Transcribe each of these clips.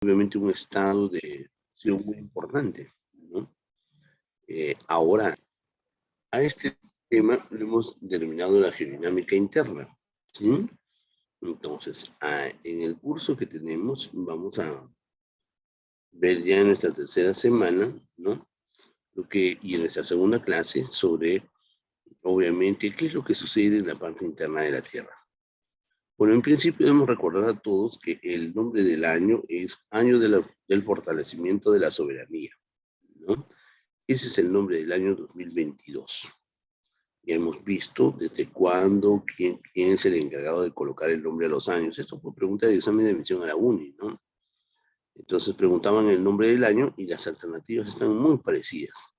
obviamente un estado de acción muy importante, ¿no? Ahora, a este tema lo hemos denominado la geodinámica interna, ¿sí? Entonces, en el curso que tenemos vamos a ver ya en nuestra tercera semana, ¿no? Y en nuestra segunda clase sobre, obviamente, qué es lo que sucede en la parte interna de la Tierra. Bueno, en principio debemos recordar a todos que el nombre del año es Año del Fortalecimiento de la Soberanía, ¿no? Ese es el nombre del año 2022. Ya hemos visto desde cuándo, quién es el encargado de colocar el nombre a los años. Esto por pregunta de examen de admisión a la UNI, ¿no? Entonces preguntaban el nombre del año y las alternativas están muy parecidas.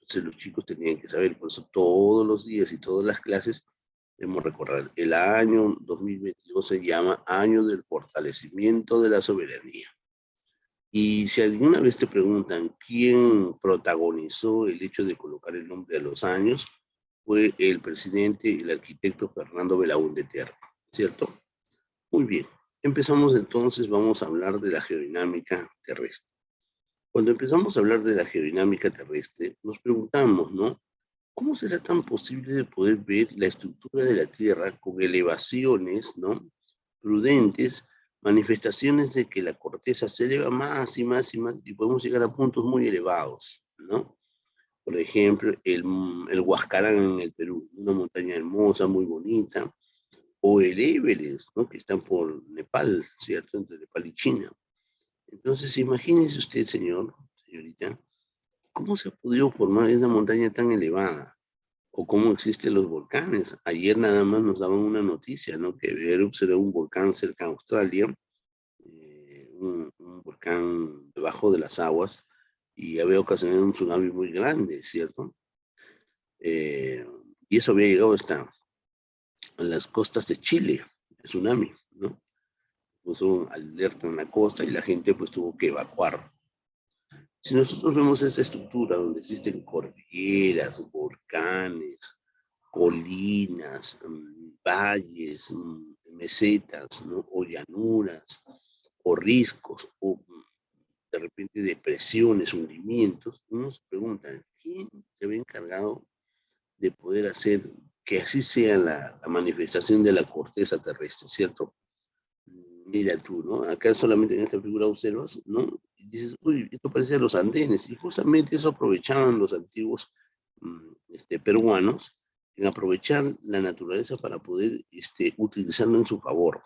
Entonces los chicos tenían que saber, por eso todos los días y todas las clases debemos recordar, el año 2022 se llama Año del Fortalecimiento de la Soberanía. Y si alguna vez te preguntan quién protagonizó el hecho de colocar el nombre a los años, fue el presidente, el arquitecto Fernando Belaúnde Terra, ¿cierto? Muy bien. Empezamos entonces, vamos a hablar de la geodinámica terrestre. Cuando empezamos a hablar de la geodinámica terrestre, nos preguntamos, ¿no? ¿Cómo será tan posible de poder ver la estructura de la Tierra con elevaciones, ¿no? Prudentes, manifestaciones de que la corteza se eleva más y más y más y podemos llegar a puntos muy elevados, ¿no? Por ejemplo, el Huascarán en el Perú, una montaña hermosa, muy bonita, o el Everest, ¿no? Que está por Nepal, ¿cierto? Entre Nepal y China. Entonces, imagínese usted, señorita, ¿cómo se ha podido formar esa montaña tan elevada? O cómo existen los volcanes. Ayer nada más nos daban una noticia, ¿no? Que había observado un volcán cerca de Australia, un volcán debajo de las aguas, y había ocasionado un tsunami muy grande, ¿cierto? Y eso había llegado hasta a las costas de Chile, el tsunami, ¿no? Puso alerta en la costa y la gente pues tuvo que evacuar. Si nosotros vemos esta estructura donde existen cordilleras, volcanes, colinas, valles, mesetas, ¿no? O llanuras, o riscos, o de repente depresiones, hundimientos, uno se pregunta, ¿quién se ve encargado de poder hacer que así sea la manifestación de la corteza terrestre, ¿cierto? Mira tú, ¿no? Acá solamente en esta figura observas, ¿no? Y dices, uy, esto parece a los andenes. Y justamente eso aprovechaban los antiguos peruanos, en aprovechar la naturaleza para poder utilizarlo en su favor.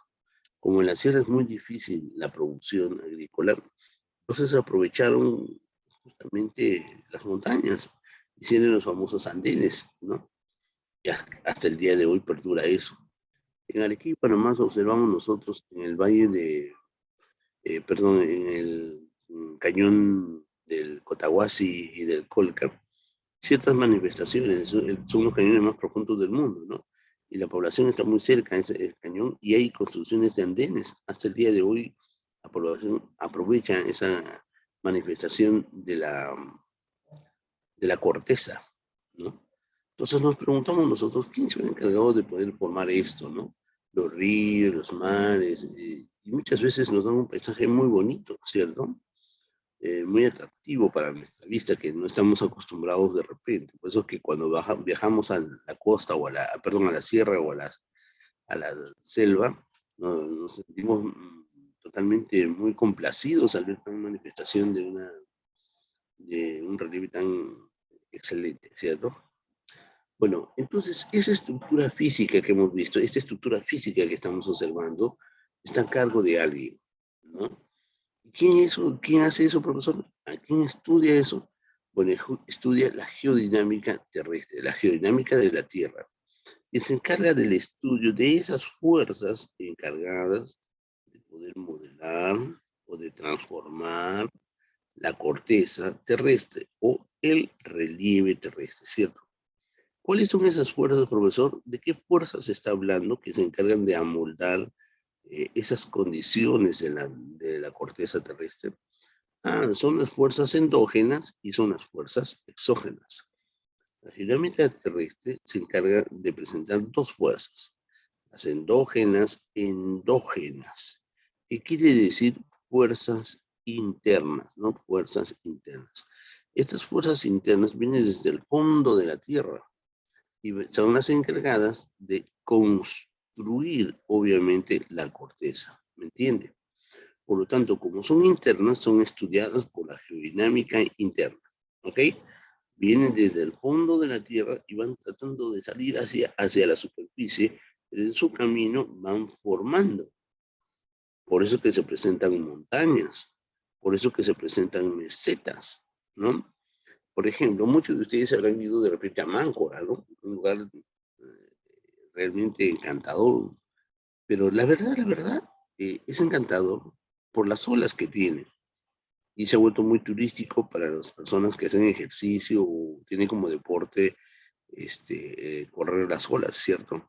Como en la sierra es muy difícil la producción agrícola, entonces aprovecharon justamente las montañas, hicieron los famosos andenes, ¿no? Y hasta el día de hoy perdura eso. En Arequipa nomás observamos nosotros en el valle en el cañón del Cotahuasi y del Colca, ciertas manifestaciones, son los cañones más profundos del mundo, ¿no? Y la población está muy cerca de ese cañón y hay construcciones de andenes. Hasta el día de hoy, la población aprovecha esa manifestación de la corteza, ¿no? Entonces nos preguntamos nosotros, ¿quién se ha encargado de poder formar esto, ¿no? Los ríos, los mares, y muchas veces nos dan un paisaje muy bonito, ¿cierto? Muy atractivo para nuestra vista, que no estamos acostumbrados de repente. Por eso que cuando viajamos a la costa o a la sierra o a la selva, nos sentimos totalmente muy complacidos al ver una manifestación de un relieve tan excelente, ¿cierto? Bueno, entonces esa estructura física que hemos visto, esta estructura física que estamos observando, está a cargo de alguien, ¿no? ¿Quién hace eso, profesor? ¿A quién estudia eso? Bueno, estudia la geodinámica terrestre, la geodinámica de la Tierra, y se encarga del estudio de esas fuerzas encargadas de poder modelar o de transformar la corteza terrestre o el relieve terrestre, ¿cierto? ¿Cuáles son esas fuerzas, profesor? ¿De qué fuerzas se está hablando que se encargan de amoldar esas condiciones de la corteza terrestre? Son las fuerzas endógenas y son las fuerzas exógenas. La dinámica terrestre se encarga de presentar dos fuerzas, las endógenas, endógenas. ¿Qué quiere decir? fuerzas internas, ¿no? Fuerzas internas. Estas fuerzas internas vienen desde el fondo de la Tierra y son las encargadas de construir, obviamente, la corteza. ¿Me entiende? Por lo tanto, como son internas, son estudiadas por la geodinámica interna. ¿Ok? Vienen desde el fondo de la Tierra y van tratando de salir hacia la superficie, pero en su camino van formando. Por eso que se presentan montañas, por eso que se presentan mesetas, ¿no? Por ejemplo, muchos de ustedes habrán ido de repente a Máncora, ¿no? Un lugar realmente encantador, pero la verdad, es encantador por las olas que tiene y se ha vuelto muy turístico para las personas que hacen ejercicio o tienen como deporte correr las olas, ¿cierto?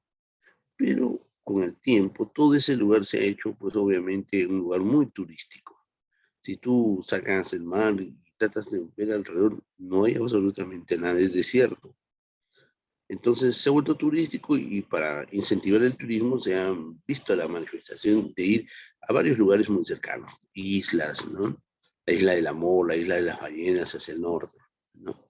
Pero con el tiempo todo ese lugar se ha hecho pues obviamente un lugar muy turístico. Si tú sacas el mar y tratas de ver alrededor, no hay absolutamente nada, es desierto. Entonces se ha vuelto turístico y para incentivar el turismo se ha visto la manifestación de ir a varios lugares muy cercanos, islas, ¿no? La isla del Amor, la isla de las ballenas hacia el norte, ¿no?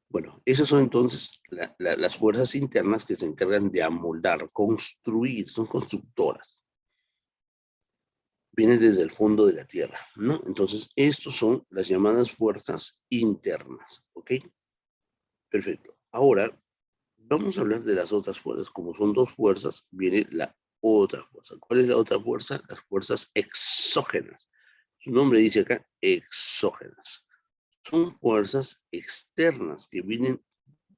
Bueno, esas son entonces las fuerzas internas que se encargan de amoldar, construir, son constructoras. Vienen desde el fondo de la Tierra, ¿no? Entonces, estos son las llamadas fuerzas internas, ¿ok? Perfecto. Ahora, vamos a hablar de las otras fuerzas. Como son dos fuerzas, viene la otra fuerza. ¿Cuál es la otra fuerza? Las fuerzas exógenas. Su nombre dice acá, exógenas. Son fuerzas externas que vienen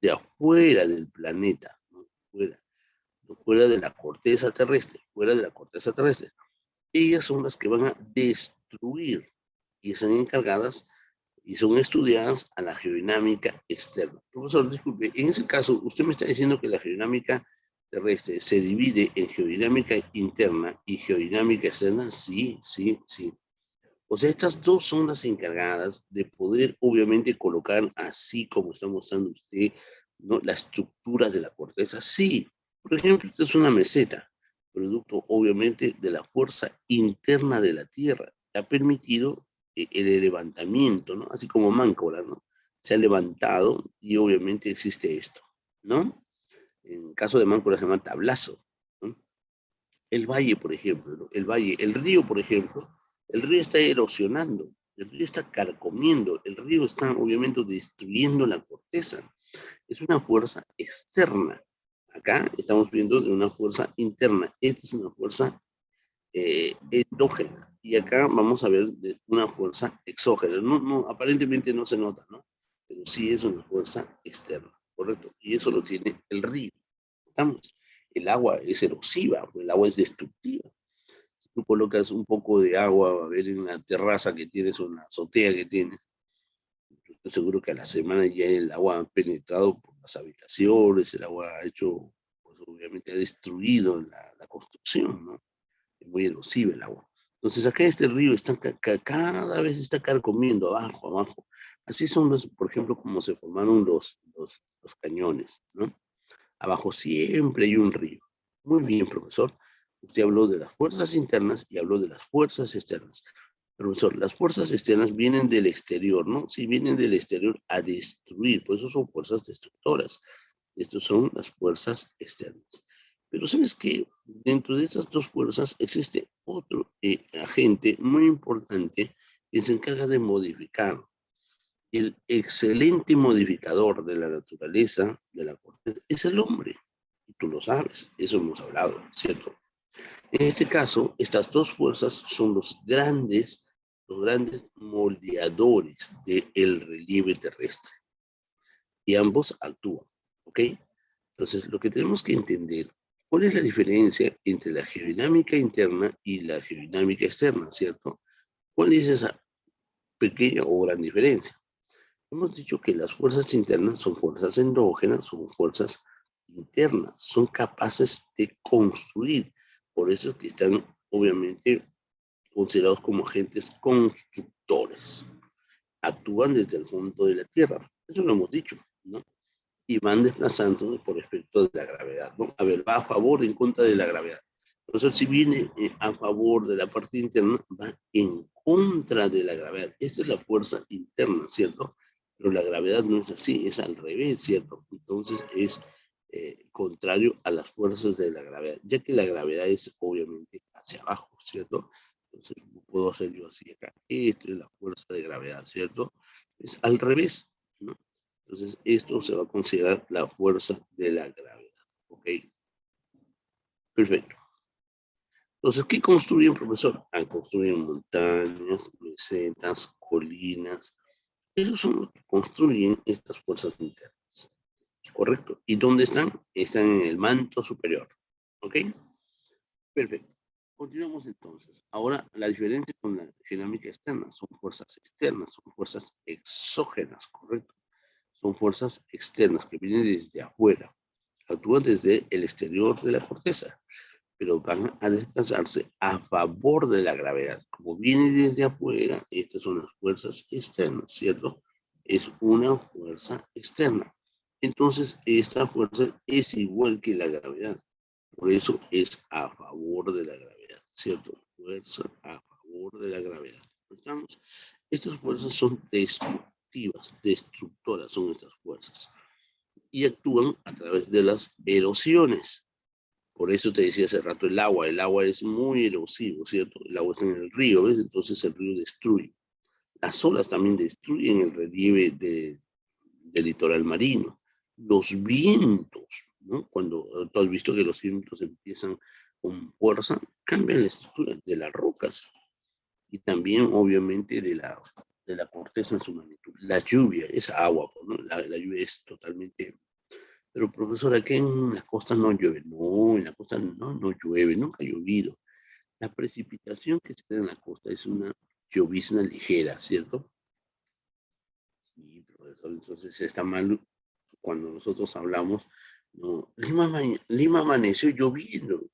de afuera del planeta, ¿no? Fuera de la corteza terrestre, fuera de la corteza terrestre. Ellas son las que van a destruir y están encargadas y son estudiadas a la geodinámica externa. Profesor, disculpe, en ese caso, usted me está diciendo que la geodinámica terrestre se divide en geodinámica interna y geodinámica externa. Sí, sí, sí. O sea, estas dos son las encargadas de poder, obviamente, colocar así como está mostrando usted, ¿no? La estructura de la corteza. Sí, por ejemplo, esta es una meseta, producto, obviamente, de la fuerza interna de la Tierra. Ha permitido el levantamiento, ¿no? Así como Máncora, ¿no? Se ha levantado y obviamente existe esto, ¿no? En el caso de Máncora se llama tablazo, ¿no? El valle, por ejemplo, ¿no? El valle, el río, por ejemplo, el río está erosionando, el río está carcomiendo, el río está obviamente destruyendo la corteza. Es una fuerza externa. Acá estamos viendo de una fuerza interna. Esta es una fuerza endógena. Y acá vamos a ver de una fuerza exógena. No, no, aparentemente no se nota, ¿no? Pero sí es una fuerza externa, ¿correcto? Y eso lo tiene el río. ¿Estamos? El agua es erosiva, el agua es destructiva. Si tú colocas un poco de agua, a ver, en la terraza que tienes o en la azotea que tienes, estoy seguro que a la semana ya el agua ha penetrado por las habitaciones, el agua ha hecho, pues obviamente ha destruido la construcción, ¿no? Es muy erosiva el agua. Entonces acá este río está cada vez está carcomiendo abajo, abajo. Así son los, por ejemplo, como se formaron los cañones, ¿no? Abajo siempre hay un río. Muy bien, profesor. Usted habló de las fuerzas internas y habló de las fuerzas externas. Profesor, las fuerzas externas vienen del exterior, ¿no? Sí, vienen del exterior a destruir, por eso son fuerzas destructoras. Estas son las fuerzas externas. Pero ¿sabes qué? Dentro de estas dos fuerzas existe otro agente muy importante que se encarga de modificar. El excelente modificador de la naturaleza, de la corteza, es el hombre. Y tú lo sabes, eso hemos hablado, ¿cierto? En este caso, estas dos fuerzas son los grandes moldeadores del relieve terrestre. Y ambos actúan, ¿ok? Entonces, lo que tenemos que entender, ¿cuál es la diferencia entre la geodinámica interna y la geodinámica externa, ¿cierto? ¿Cuál es esa pequeña o gran diferencia? Hemos dicho que las fuerzas internas son fuerzas endógenas, son fuerzas internas, son capaces de construir. Por eso es que están, obviamente, considerados como agentes constructores. Actúan desde el fondo de la Tierra. Eso lo hemos dicho, ¿no? Y van desplazándose por efecto de la gravedad, ¿no? A ver, va a favor o en contra de la gravedad. Entonces, si viene a favor de la parte interna, va en contra de la gravedad. Esta es la fuerza interna, ¿cierto? Pero la gravedad no es así, es al revés, ¿cierto? Entonces, es contrario a las fuerzas de la gravedad, ya que la gravedad es obviamente hacia abajo, ¿cierto? Entonces, puedo hacer yo así acá. Esto es la fuerza de gravedad, ¿cierto? Es al revés, ¿no? Entonces, esto se va a considerar la fuerza de la gravedad, ¿ok? Perfecto. Entonces, ¿qué construyen, profesor? Construyen montañas, mesetas, colinas. Esos son los que construyen estas fuerzas internas. ¿Correcto? ¿Y dónde están? Están en el manto superior. ¿Ok? Perfecto. Continuamos entonces. Ahora, la diferencia con la dinámica externa son fuerzas externas, son fuerzas exógenas, ¿correcto? Son fuerzas externas que vienen desde afuera, actúan desde el exterior de la corteza, pero van a desplazarse a favor de la gravedad. Como viene desde afuera, estas son las fuerzas externas, ¿cierto? Es una fuerza externa. Entonces, esta fuerza es igual que la gravedad. Por eso es a favor de la gravedad, ¿cierto? Fuerza a favor de la gravedad. ¿Estamos? Estas fuerzas son destructivas, destructoras son estas fuerzas. Y actúan a través de las erosiones. Por eso te decía hace rato el agua es muy erosivo, ¿cierto? El agua está en el río, ¿ves? Entonces el río destruye. Las olas también destruyen el relieve del litoral marino. Los vientos, ¿no? Cuando tú has visto que los vientos empiezan con fuerza, cambian la estructura de las rocas y también obviamente de la corteza en su magnitud. La lluvia es agua, ¿no? La lluvia es totalmente... Pero profesor, aquí en la costa no llueve. No, en la costa no llueve, nunca ha llovido. La precipitación que se da en la costa es una llovizna ligera, ¿cierto? Sí, profesor, entonces está mal cuando nosotros hablamos, no, Lima amaneció lloviendo.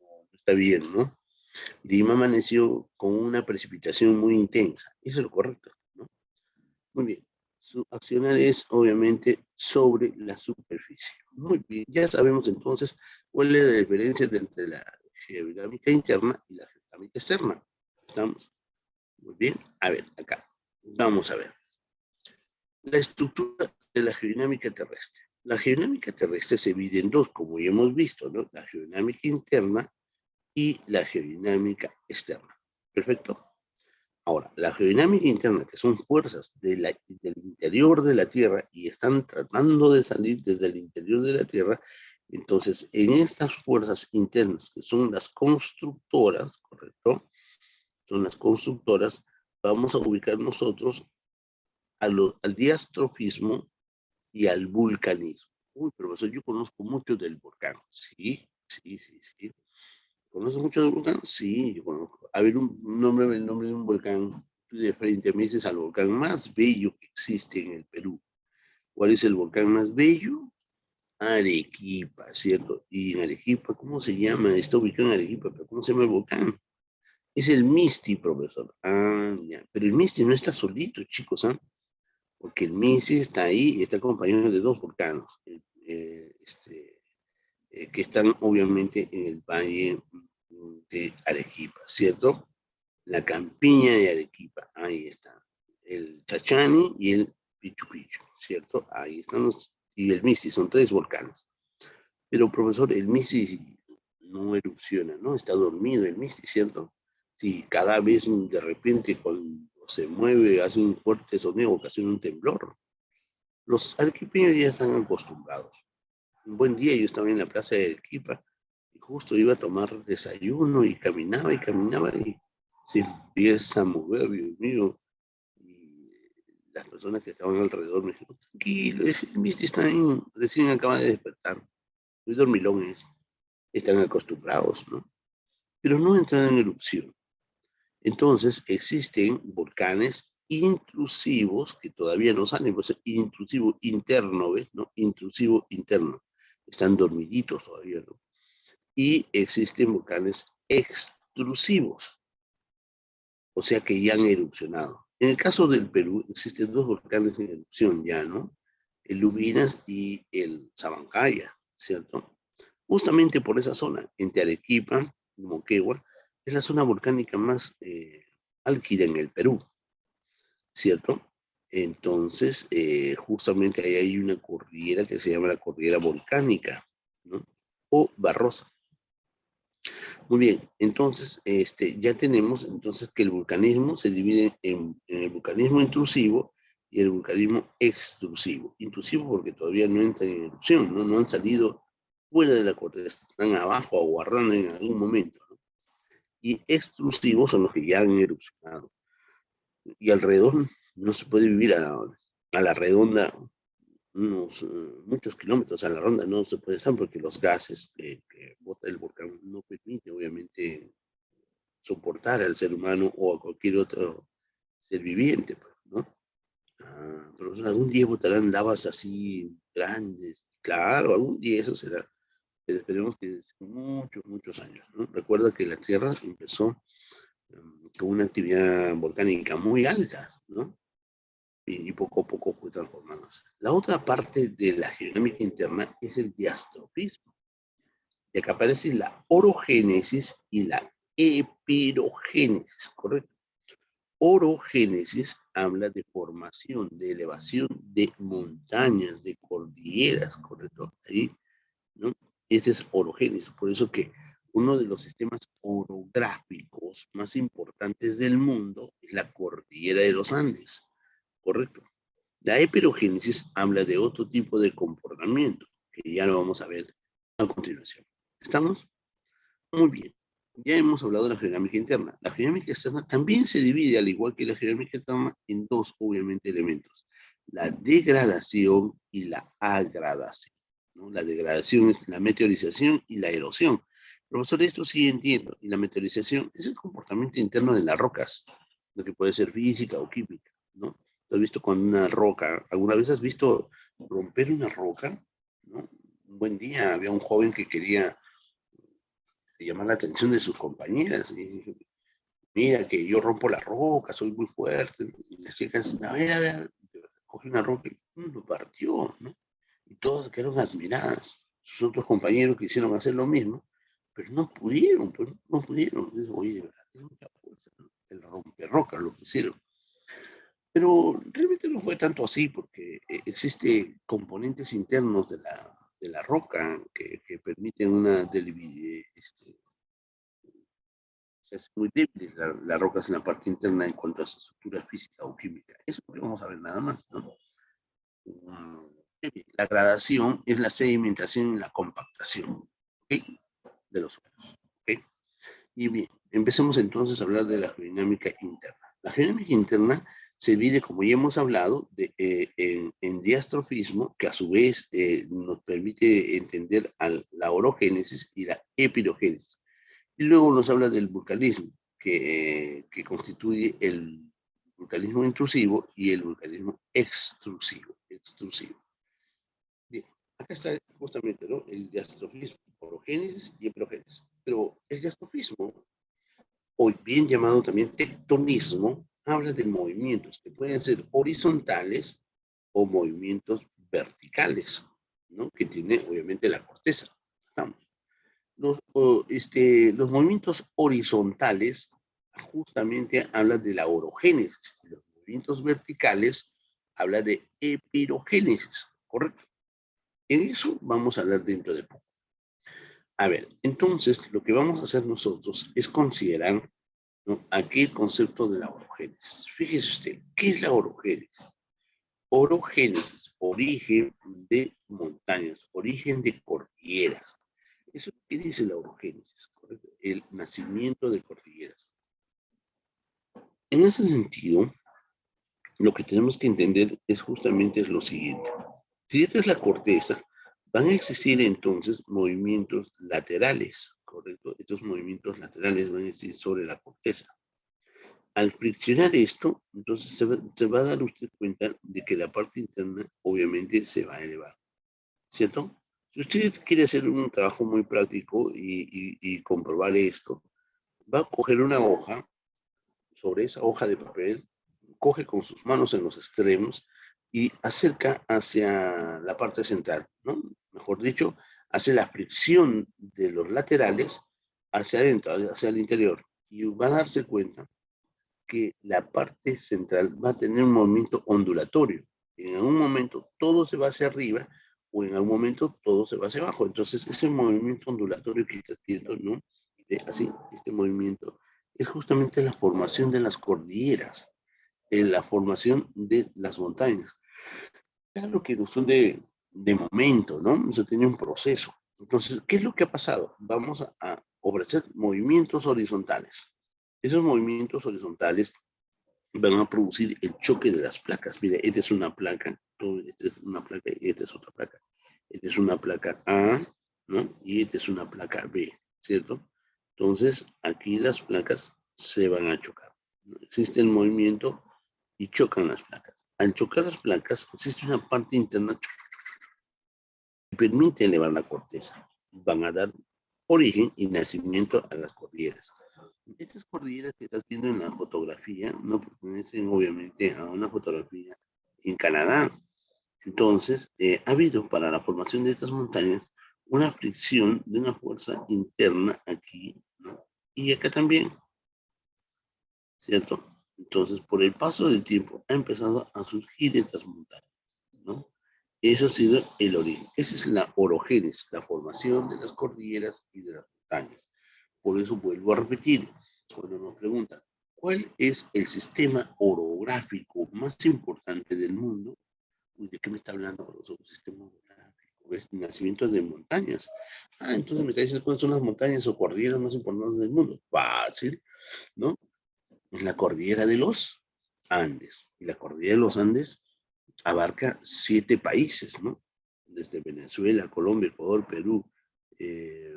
No, está bien, ¿no? Lima amaneció con una precipitación muy intensa. Eso es lo correcto, ¿no? Muy bien. Su accionar es obviamente sobre la superficie. Muy bien. Ya sabemos entonces cuál es la diferencia entre la geodinámica interna y la geodinámica externa. ¿Estamos? Muy bien. A ver, acá. Vamos a ver. La estructura de la geodinámica terrestre. La geodinámica terrestre se divide en dos, como ya hemos visto, ¿no? La geodinámica interna y la geodinámica externa. ¿Perfecto? Ahora, la geodinámica interna, que son fuerzas del interior de la Tierra y están tratando de salir desde el interior de la Tierra, entonces en estas fuerzas internas, que son las constructoras, ¿correcto? Son las constructoras, vamos a ubicar nosotros al diastrofismo y al vulcanismo. Uy, profesor, yo conozco mucho del volcán. Sí, sí, sí, sí. ¿Conoces mucho del volcán? Sí, yo conozco. A ver, el nombre de un volcán. Tú de frente me dices al volcán más bello que existe en el Perú. ¿Cuál es el volcán más bello? Arequipa, ¿cierto? Y en Arequipa, ¿cómo se llama? Está ubicado en Arequipa, pero ¿cómo se llama el volcán? Es el Misti, profesor. Ah, ya. Pero el Misti no está solito, chicos, ¿ah? Porque el Misti está ahí y está acompañado de dos volcanes. Que están obviamente en el valle de Arequipa, ¿cierto? La campiña de Arequipa, ahí están. El Chachani y el Pichu Pichu, ¿cierto? Ahí están y el Misi, son tres volcanes. Pero profesor, el Misi no erupciona, ¿no? Está dormido el Misi, ¿cierto? Sí, cada vez de repente cuando se mueve hace un fuerte sonido, ocasiona un temblor. Los arequipeños ya están acostumbrados. Un buen día yo estaba en la plaza de Arequipa y justo iba a tomar desayuno y caminaba y se empieza a mover, Dios mío. Y las personas que estaban alrededor me dijeron, tranquilo, el Misty está ahí, recién acaba de despertar. Muy dormilones, están acostumbrados, ¿no? Pero no entran en erupción. Entonces existen volcanes intrusivos que todavía no salen, pues intrusivo interno, ¿ves? ¿No? Intrusivo interno. Están dormiditos todavía, ¿no? Y existen volcanes extrusivos, o sea que ya han erupcionado. En el caso del Perú existen dos volcanes en erupción ya, ¿no? El Lubinas y el Sabancaya, ¿cierto? Justamente por esa zona, entre Arequipa y Moquegua, es la zona volcánica más álgida en el Perú, ¿cierto? Entonces, justamente ahí hay una cordillera que se llama la cordillera volcánica, ¿no? O barrosa. Muy bien, entonces ya tenemos entonces que el vulcanismo se divide en el vulcanismo intrusivo y el vulcanismo extrusivo. Intrusivo porque todavía no entran en erupción, ¿no? No han salido fuera de la corteza, están abajo aguardando en algún momento, ¿no? Y extrusivos son los que ya han erupcionado. Y alrededor no se puede vivir a la redonda muchos kilómetros a la ronda, no se puede estar porque los gases que bota el volcán no permite obviamente soportar al ser humano o a cualquier otro ser viviente, pues, ¿no? Pero algún día botarán lavas así grandes, claro, algún día eso será, pero esperemos que muchos, muchos años, ¿no? Recuerda que la Tierra empezó con una actividad volcánica muy alta, ¿no? Y poco a poco fue transformándose. La otra parte de la geodinámica interna es el diastrofismo. Y acá aparece la orogénesis y la epirogénesis, ¿correcto? Orogénesis habla de formación, de elevación de montañas, de cordilleras, ¿correcto? Ahí, ¿no? Ese es orogénesis, por eso que uno de los sistemas orográficos más importantes del mundo es la cordillera de los Andes, ¿correcto? La epirogénesis habla de otro tipo de comportamiento, que ya lo vamos a ver a continuación. ¿Estamos? Muy bien. Ya hemos hablado de la geodinámica interna. La geodinámica externa también se divide, al igual que la geodinámica externa, en dos, obviamente, elementos. La degradación y la agradación, ¿no? La degradación es la meteorización y la erosión. Profesor, esto sí entiendo. Y la meteorización es el comportamiento interno de las rocas, lo que puede ser física o química, ¿no? Lo has visto con una roca. ¿Alguna vez has visto romper una roca? ¿No? Un buen día había un joven que quería llamar la atención de sus compañeras. Y dije, mira que yo rompo la roca, soy muy fuerte. Y las chicas, a ver, coge una roca y lo partió, ¿no? Y todas quedaron admiradas. Sus otros compañeros quisieron hacer lo mismo, pero no pudieron, pues, no pudieron. Dice, oye, de verdad, tiene mucha fuerza, ¿no? El romperrocas lo que hicieron. Pero realmente no fue tanto así, porque existe componentes internos de la roca que permiten una es muy débil la roca en la parte interna en cuanto a su estructura física o química. Eso es lo que vamos a ver nada más, ¿no? La gradación es la sedimentación y la compactación, ¿okay? De los suelos. ¿Okay? Y bien, empecemos entonces a hablar de la geodinámica interna. La geodinámica interna se divide, como ya hemos hablado, en diastrofismo, que a su vez nos permite entender la orogénesis y la epirogénesis. Y luego nos habla del vulcanismo, que constituye el vulcanismo intrusivo y el vulcanismo extrusivo. Bien, acá está justamente, ¿no? El diastrofismo, orogénesis y epirogénesis. Pero el diastrofismo, hoy bien llamado también tectonismo, habla de movimientos que pueden ser horizontales o movimientos verticales, ¿no? Que tiene obviamente la corteza. ¿Estamos? Los movimientos horizontales justamente hablan de la orogénesis. Los movimientos verticales hablan de epirogénesis, ¿correcto? En eso vamos a hablar dentro de poco. A ver, entonces lo que vamos a hacer nosotros es considerar, ¿no?, aquí el concepto de la orogénesis. Fíjese usted, ¿qué es la orogénesis? Orogénesis, origen de montañas, origen de cordilleras. Eso qué dice la orogénesis, ¿correcto? El nacimiento de cordilleras. En ese sentido, lo que tenemos que entender es justamente lo siguiente. Si esta es la corteza, van a existir entonces movimientos laterales, ¿correcto? Estos movimientos laterales van a existir sobre la corteza. Al friccionar esto, entonces se va a dar usted cuenta de que la parte interna obviamente se va a elevar, ¿cierto? Si usted quiere hacer un trabajo muy práctico y comprobar esto, va a coger una hoja, sobre esa hoja de papel, coge con sus manos en los extremos y acerca hacia la parte central, ¿no? Mejor dicho, hace la fricción de los laterales hacia adentro, hacia el interior. Y va a darse cuenta que la parte central va a tener un movimiento ondulatorio. En algún momento todo se va hacia arriba o en algún momento todo se va hacia abajo. Entonces ese movimiento ondulatorio que estás viendo, ¿no? Así, este movimiento es justamente la formación de las cordilleras, la formación de las montañas. Claro que no son de momento, ¿no? Eso tiene un proceso. Entonces, ¿qué es lo que ha pasado? Vamos a ofrecer movimientos horizontales. Esos movimientos horizontales van a producir el choque de las placas. Mire, esta es una placa, esta es una placa y esta es otra placa. Esta es una placa A, ¿no? Y esta es una placa B, ¿cierto? Entonces, aquí las placas se van a chocar, ¿no? Existe el movimiento y chocan las placas. Al chocar las placas, existe una parte interna que permite elevar la corteza. Van a dar origen y nacimiento a las cordilleras. Estas cordilleras que estás viendo en la fotografía no pertenecen obviamente a una fotografía en Canadá. Entonces, ha habido para la formación de estas montañas una fricción de una fuerza interna aquí, ¿no? Y acá también, ¿cierto? Entonces, por el paso del tiempo, ha empezado a surgir estas montañas, ¿no? Eso ha sido el origen. Esa es la orogénesis, la formación de las cordilleras y de las montañas. Por eso vuelvo a repetir, cuando nos preguntan, ¿cuál es el sistema orográfico más importante del mundo? Uy, ¿de qué me está hablando? Un sistema orográfico, es el nacimiento de montañas. Ah, entonces me está diciendo cuáles son las montañas o cordilleras más importantes del mundo. Fácil, ¿no? Es la cordillera de los Andes. Y la cordillera de los Andes abarca 7 países, ¿no? Desde Venezuela, Colombia, Ecuador, Perú, eh,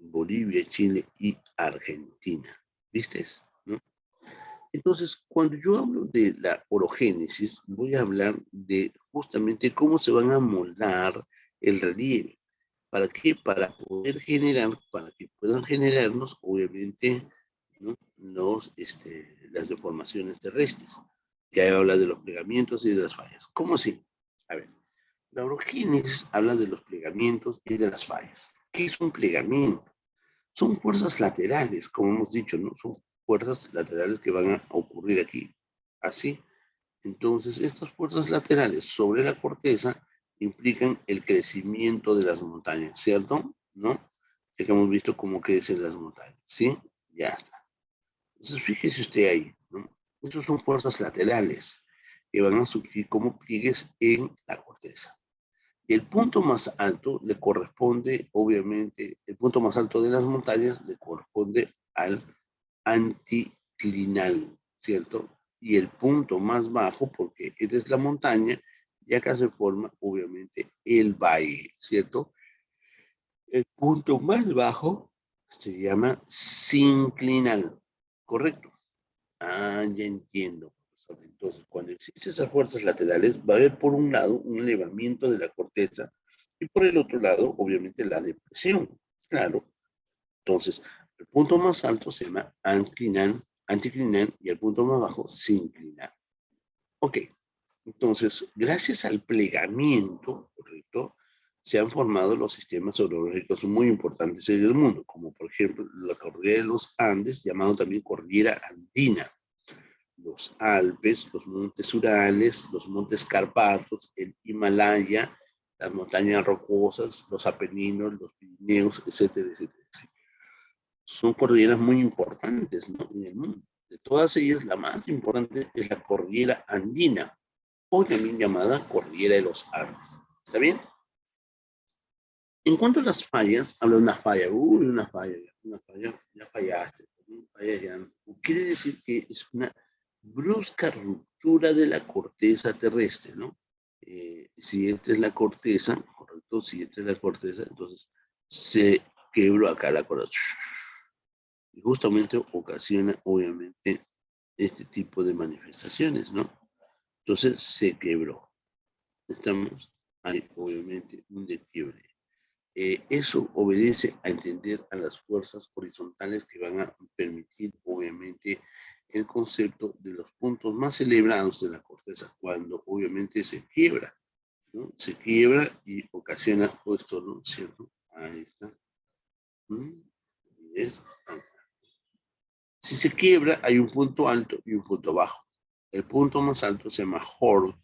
Bolivia, Chile y Argentina. ¿Viste? ¿No? Entonces, cuando yo hablo de la orogénesis, voy a hablar de justamente cómo se van a moldar el relieve. ¿Para qué? Para poder generar, para que puedan generarnos, obviamente, ¿no? Las deformaciones terrestres. Ya habla de los plegamientos y de las fallas. ¿Cómo así? A ver, la orogénesis habla de los plegamientos y de las fallas. ¿Qué es un plegamiento? Son fuerzas laterales, como hemos dicho, ¿no? Son fuerzas laterales que van a ocurrir aquí. Así. Entonces, estas fuerzas laterales sobre la corteza implican el crecimiento de las montañas, ¿cierto? ¿No? Ya que hemos visto cómo crecen las montañas, ¿sí? Ya está. Entonces, fíjese usted ahí, ¿no? Estas son fuerzas laterales que van a surgir como pliegues en la corteza. El punto más alto le corresponde, obviamente, el punto más alto de las montañas le corresponde al anticlinal, ¿cierto? Y el punto más bajo, porque esta es la montaña, ya que se forma, obviamente, el valle, ¿cierto? El punto más bajo se llama sinclinal, ¿correcto? Ah, ya entiendo, profesor. Entonces, cuando existen esas fuerzas laterales, va a haber por un lado un elevamiento de la corteza y por el otro lado, obviamente, la depresión. Claro. Entonces, el punto más alto se llama anticlinal y el punto más bajo sinclinal. Ok. Entonces, gracias al plegamiento, ¿correcto? Se han formado los sistemas orográficos muy importantes en el mundo, como por ejemplo la cordillera de los Andes, llamado también cordillera andina, los Alpes, los montes Urales, los montes Cárpatos, el Himalaya, las montañas rocosas, los Apeninos, los Pirineos, etcétera, etcétera. Son cordilleras muy importantes, ¿no? En el mundo. De todas ellas, la más importante es la cordillera andina, o también llamada cordillera de los Andes. ¿Está bien? En cuanto a las fallas, habla de una falla, ya fallaste. Falla ya. Quiere decir que es una brusca ruptura de la corteza terrestre, ¿no? Si esta es la corteza, correcto, si esta es la corteza, entonces se quebró acá la corteza. Y justamente ocasiona, obviamente, este tipo de manifestaciones, ¿no? Entonces se quebró. Estamos, hay obviamente un dequiebre. Eso obedece a entender a las fuerzas horizontales que van a permitir, obviamente, el concepto de los puntos más celebrados de la corteza, cuando obviamente se quiebra, ¿no? Se quiebra y ocasiona esto, ¿no? ¿Cierto? Ahí está. ¿Ves? Si se quiebra, hay un punto alto y un punto bajo. El punto más alto se llama Hall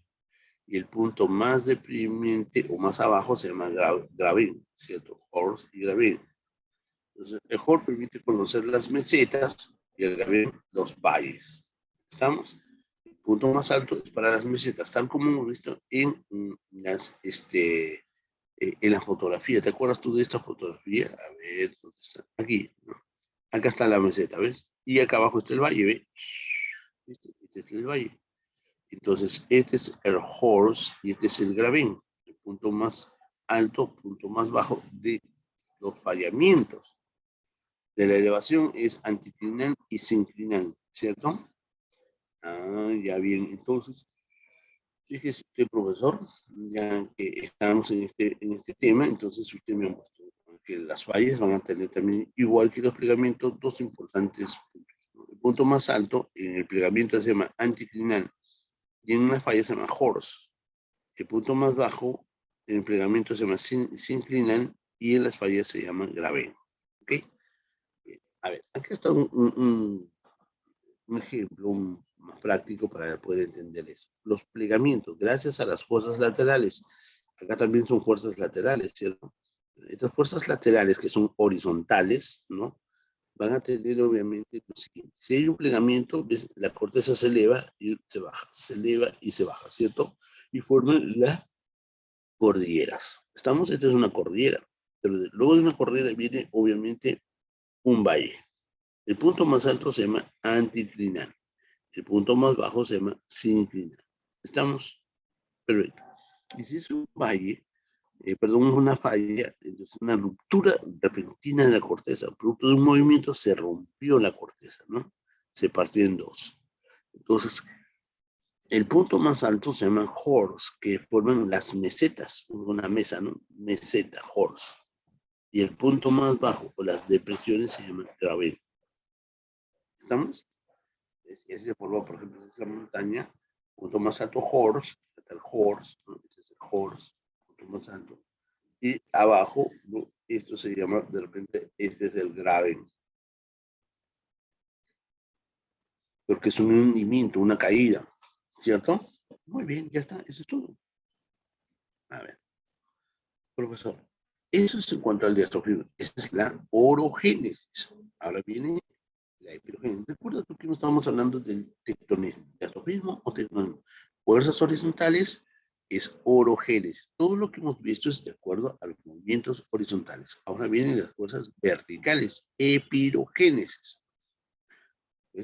y el punto más deprimente o más abajo se llama Gravin, ¿cierto? Hall y Gravin. Entonces, el Hall permite conocer las mesetas y el Gravin los valles. ¿Estamos? El punto más alto es para las mesetas, tal como hemos visto en en la fotografía. ¿Te acuerdas tú de esta fotografía? A ver, ¿dónde está? Aquí, ¿no? Acá está la meseta, ¿ves? Y acá abajo está el valle, ¿ves? Este es el valle. Entonces, este es el horse y este es el gravén, el punto más alto, punto más bajo de los vallamientos. De la elevación es anticlinal y sinclinal, ¿cierto? Ah, ya bien. Entonces, fíjese usted, profesor, ya que estamos en este tema, entonces usted me ha puesto que las fallas van a tener también, igual que los plegamientos, dos importantes puntos, ¿no? El punto más alto en el plegamiento se llama anticlinal y en una falla se llama horse. El punto más bajo en el plegamiento se llama sinclinal y en las fallas se llama grave. ¿Ok? A ver, aquí está un ejemplo más práctico para poder entender eso. Los plegamientos, gracias a las fuerzas laterales, acá también son fuerzas laterales, ¿cierto? Estas fuerzas laterales que son horizontales, ¿no? Van a tener obviamente lo siguiente. Si hay un plegamiento, ¿ves? La corteza se eleva y se baja, se eleva y se baja, ¿cierto? Y forman las cordilleras. ¿Estamos? Esta es una cordillera. Pero luego de una cordillera viene obviamente un valle. El punto más alto se llama anticlinal. El punto más bajo se llama sinclinal. ¿Estamos? Perfecto. Y si es un valle, perdón, una falla, entonces una ruptura repentina de la corteza, producto de un movimiento, se rompió la corteza, ¿no? Se partió en dos. Entonces, el punto más alto se llama horse, que forman las mesetas, una mesa, ¿no? Meseta, horse. Y el punto más bajo, o las depresiones, se llaman gravel. ¿Estamos? Y así se forma, por ejemplo, es la montaña, punto más alto, horse, está el horse, ¿no? Este es el horse, punto más alto. Y abajo, ¿no? Esto se llama, de repente, este es el graven, porque es un hundimiento, una caída, ¿cierto? Muy bien, ya está, eso es todo. A ver, profesor, eso es en cuanto al diastrofismo, esa es la orogénesis. Ahora viene la hipérogénesis. Recuerda tú que no estábamos hablando del tectonismo, diastrofismo o tectonismo. Fuerzas horizontales es orogénesis. Todo lo que hemos visto es de acuerdo a los movimientos horizontales. Ahora vienen las fuerzas verticales, epirogénesis.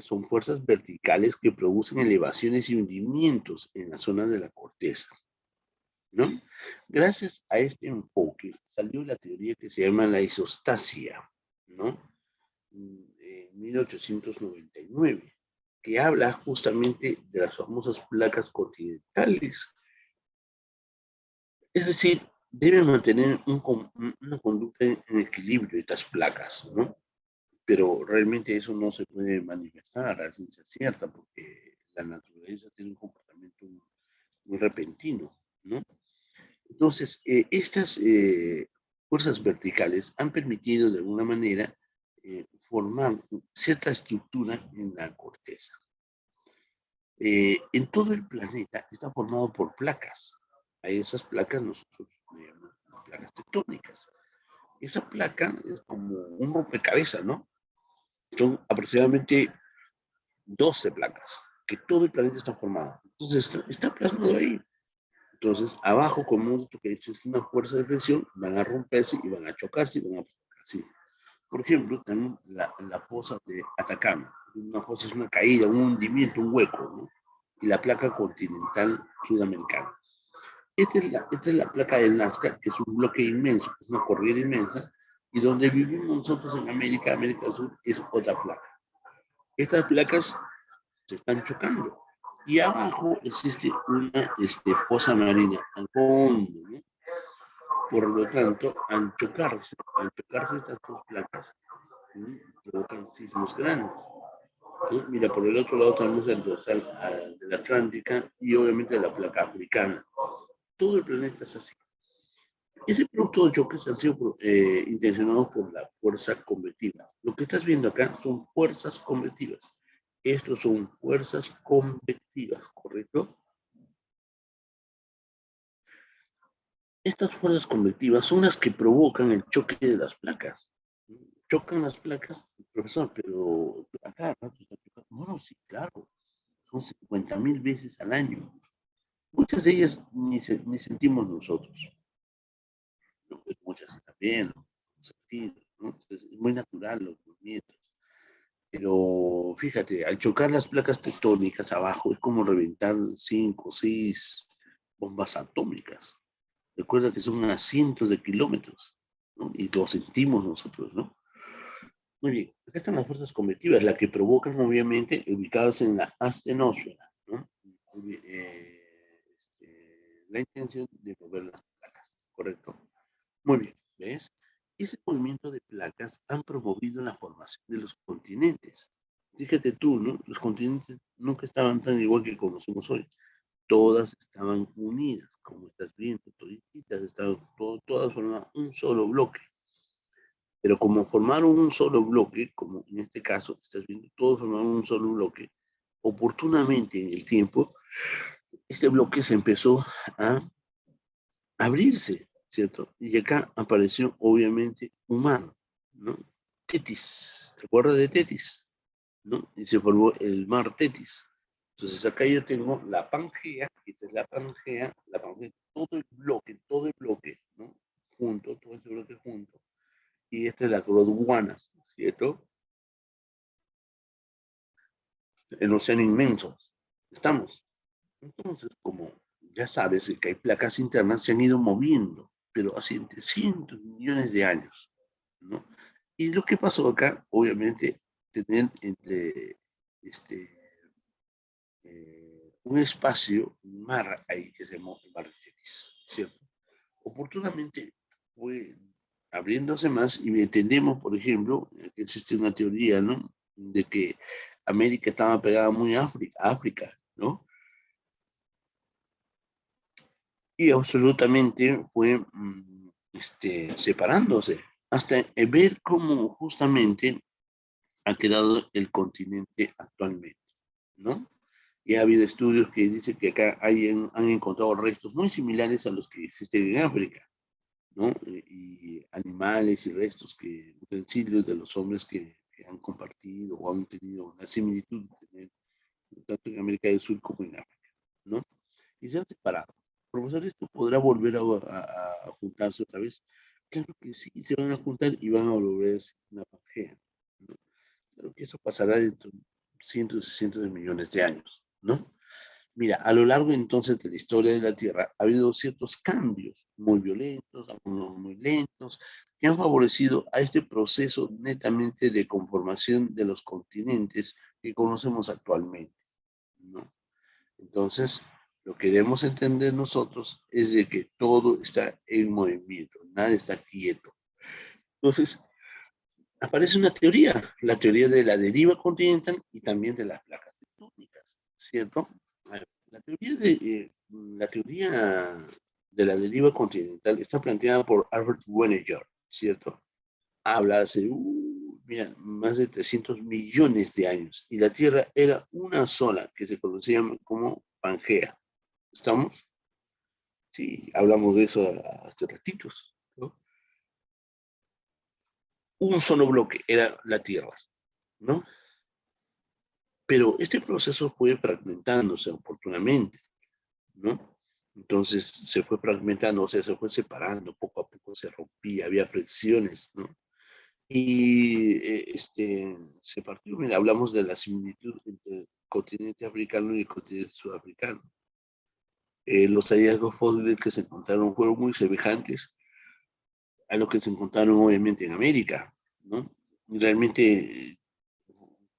Son fuerzas verticales que producen elevaciones y hundimientos en la zona de la corteza, ¿no? Gracias a este enfoque salió la teoría que se llama la isostasia, ¿no? En 1899, que habla justamente de las famosas placas continentales. Es decir, deben mantener una conducta en equilibrio de estas placas, ¿no? Pero realmente eso no se puede manifestar a ciencia cierta porque la naturaleza tiene un comportamiento muy repentino, ¿no? Entonces, estas fuerzas verticales han permitido de alguna manera formar cierta estructura en la corteza. En todo el planeta está formado por placas. A esas placas nosotros le llamamos placas tectónicas. Esa placa es como un rompecabezas, ¿no? Son aproximadamente 12 placas, que todo el planeta está formado. Entonces, está plasmado ahí. Entonces, abajo, como hemos dicho que existe una fuerza de presión, van a romperse y van a chocarse y van a así. Por ejemplo, también la fosa de Atacama. Una fosa es una caída, un hundimiento, un hueco, ¿no? Y la placa continental sudamericana. Esta es la placa del Nazca, que es un bloque inmenso, es una corriente inmensa, y donde vivimos nosotros en América, América del Sur, es otra placa. Estas placas se están chocando. Y abajo existe una fosa marina al fondo, ¿no? Por lo tanto, al chocarse estas dos placas, ¿sí? Provocan sismos grandes. ¿Sí? Mira, por el otro lado tenemos el dorsal de la Atlántica y obviamente la placa africana. Todo el planeta es así. Ese producto de choques han sido intencionados por la fuerza convectiva. Lo que estás viendo acá son fuerzas convectivas. Estos son fuerzas convectivas, ¿correcto? Estas fuerzas convectivas son las que provocan el choque de las placas. Chocan las placas, profesor, pero acá, ¿no? Bueno, sí, claro, son 50.000 veces al año. Muchas de ellas ni sentimos nosotros. ¿No? Pues muchas también, ¿no? Sentir, ¿no? Es muy natural los movimientos. Pero fíjate, al chocar las placas tectónicas abajo es como reventar 5 o 6 bombas atómicas. Recuerda que son a cientos de kilómetros, ¿no? Y lo sentimos nosotros, ¿no? Muy bien, acá están las fuerzas convectivas, las que provocan obviamente ubicadas en la astenosfera, ¿no? La intención de mover las placas, ¿correcto? Muy bien, ¿ves? Ese movimiento de placas han promovido la formación de los continentes. Fíjate tú, ¿no? Los continentes nunca estaban tan igual que conocemos hoy. Todas estaban unidas, como estás viendo, toditas estaban, todas formaban un solo bloque. Pero como formaron un solo bloque, como en este caso, estás viendo, todos formaron un solo bloque, oportunamente en el tiempo, este bloque se empezó a abrirse, ¿cierto? Y acá apareció obviamente un mar, ¿no? Tetis, ¿te acuerdas de Tetis? ¿No? Y se formó el mar Tetis. Entonces acá yo tengo la Pangea, esta es la Pangea, todo el bloque, ¿no? Junto, todo este bloque junto. Y esta es la Gondwana, ¿cierto? El océano inmenso. ¿Estamos? Entonces, como ya sabes que hay placas internas, se han ido moviendo, pero hace cientos de millones de años, ¿no? Y lo que pasó acá, obviamente, tener entre este, un espacio, un mar ahí que se llama el mar de Tetis, ¿cierto? Oportunamente fue abriéndose más y entendemos, por ejemplo, que existe una teoría, ¿no? De que América estaba pegada muy a África, ¿no? Y absolutamente fue separándose, hasta ver cómo justamente ha quedado el continente actualmente, ¿no? Y ha habido estudios que dicen que acá han encontrado restos muy similares a los que existen en África, ¿no? Y animales y restos, utensilios de los hombres que han compartido o han tenido una similitud tanto en América del Sur como en África, ¿no? Y se han separado. Profesor, ¿esto podrá volver a juntarse otra vez? Claro que sí, se van a juntar y van a volver a ser una Pangea, ¿no? Claro que eso pasará dentro de cientos y cientos de millones de años, ¿no? Mira, a lo largo entonces de la historia de la Tierra ha habido ciertos cambios muy violentos, algunos muy lentos, que han favorecido a este proceso netamente de conformación de los continentes que conocemos actualmente, ¿no? Entonces, lo que debemos entender nosotros es de que todo está en movimiento, nada está quieto. Entonces, aparece una teoría, la teoría de la deriva continental y también de las placas tectónicas, ¿cierto? La teoría de la deriva continental está planteada por Albert Wegener, ¿cierto? Habla hace, mira, más de 300 millones de años y la Tierra era una sola que se conocía como Pangea. ¿Estamos? Sí, hablamos de eso hace ratitos, ¿no? Un solo bloque era la Tierra, ¿no? Pero este proceso fue fragmentándose oportunamente, ¿no? Entonces se fue fragmentando, o sea, se fue separando, poco a poco se rompía, había fricciones, ¿no? Y se partió, mira, hablamos de la similitud entre el continente africano y el continente sudafricano. Los hallazgos fósiles que se encontraron fueron muy semejantes a lo que se encontraron obviamente en América, ¿no? Y realmente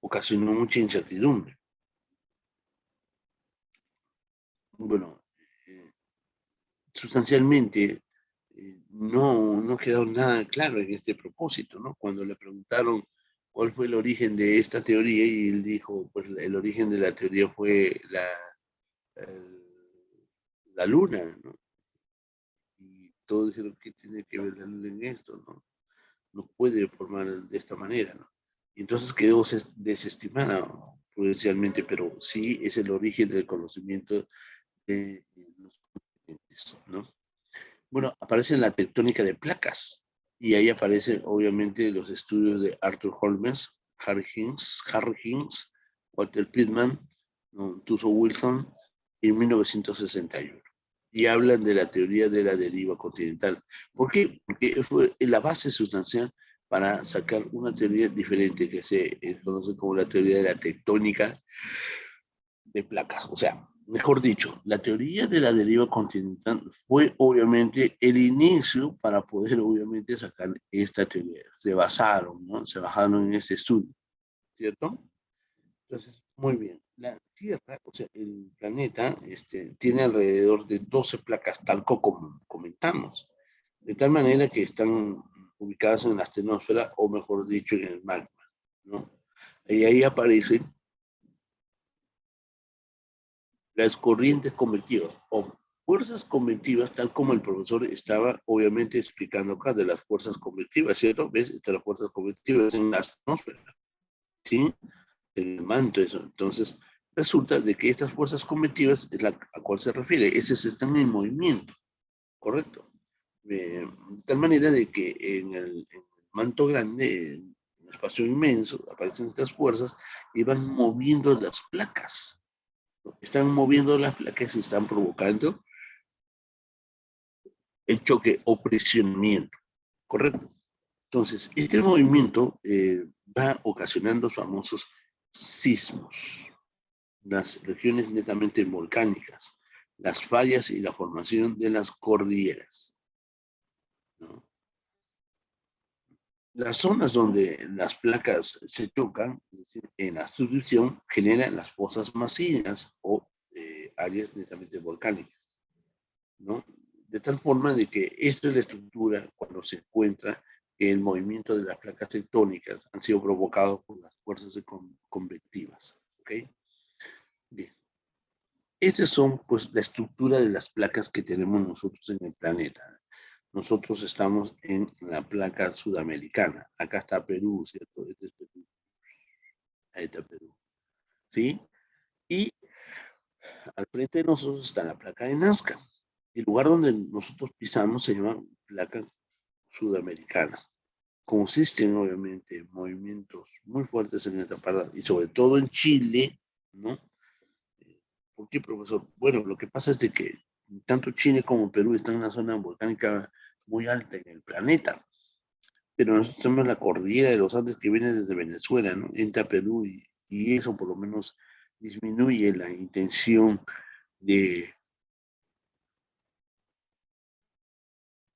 ocasionó mucha incertidumbre. Bueno, eh, sustancialmente no quedó nada claro en este propósito, ¿no? Cuando le preguntaron cuál fue el origen de esta teoría y él dijo, pues el origen de la teoría fue la luna, ¿no? Y todos dijeron, ¿qué tiene que ver la luna en esto? No puede formar de esta manera, ¿no? Y entonces quedó desestimada prudencialmente, pero sí es el origen del conocimiento de los continentes, ¿no? Bueno, aparece la tectónica de placas, y ahí aparecen obviamente los estudios de Arthur Holmes, Harry Hinks, Walter Pittman, ¿no? Tuzo Wilson, en 1961. Y hablan de la teoría de la deriva continental. ¿Por qué? Porque fue la base sustancial para sacar una teoría diferente que se conoce como la teoría de la tectónica de placas. O sea, mejor dicho, la teoría de la deriva continental fue obviamente el inicio para poder obviamente sacar esta teoría. Se basaron, ¿no? Se basaron en este estudio, ¿cierto? Entonces, muy bien. La Tierra, o sea, el planeta, tiene alrededor de 12 placas, tal como comentamos, de tal manera que están ubicadas en la asterósfera, o mejor dicho, en el magma, ¿no? Y ahí aparecen las corrientes convectivas o fuerzas convectivas, tal como el profesor estaba obviamente explicando acá de las fuerzas convectivas, ¿cierto? ¿Ves? De las fuerzas convectivas en la atmósfera, ¿sí? En el manto, eso. Entonces, resulta de que estas fuerzas convectivas es la a cual se refiere, esas están en movimiento, ¿correcto? De tal manera de que en el manto grande, en un espacio inmenso, aparecen estas fuerzas y van moviendo las placas, están moviendo las placas y están provocando el choque o presionamiento, ¿correcto? Entonces, este movimiento va ocasionando famosos sismos, las regiones netamente volcánicas, las fallas y la formación de las cordilleras, ¿no? Las zonas donde las placas se chocan, es decir, en la subducción, generan las fosas masivas o áreas netamente volcánicas, ¿no? De tal forma de que esta es la estructura cuando se encuentra que el movimiento de las placas tectónicas han sido provocados por las fuerzas convectivas. ¿Ok? Bien. Estas son, pues, la estructura de las placas que tenemos nosotros en el planeta. Nosotros estamos en la placa sudamericana. Acá está Perú, ¿cierto? Este es Perú. Ahí está Perú. ¿Sí? Y al frente de nosotros está la placa de Nazca. El lugar donde nosotros pisamos se llama placa sudamericana. Consisten obviamente en movimientos muy fuertes en esta parte y sobre todo en Chile, ¿no? ¿Por qué, profesor? Bueno, lo que pasa es de que tanto Chile como Perú están en una zona volcánica muy alta en el planeta, pero nosotros tenemos la cordillera de los Andes que viene desde Venezuela, ¿no? Entra a Perú y eso por lo menos disminuye la intención de,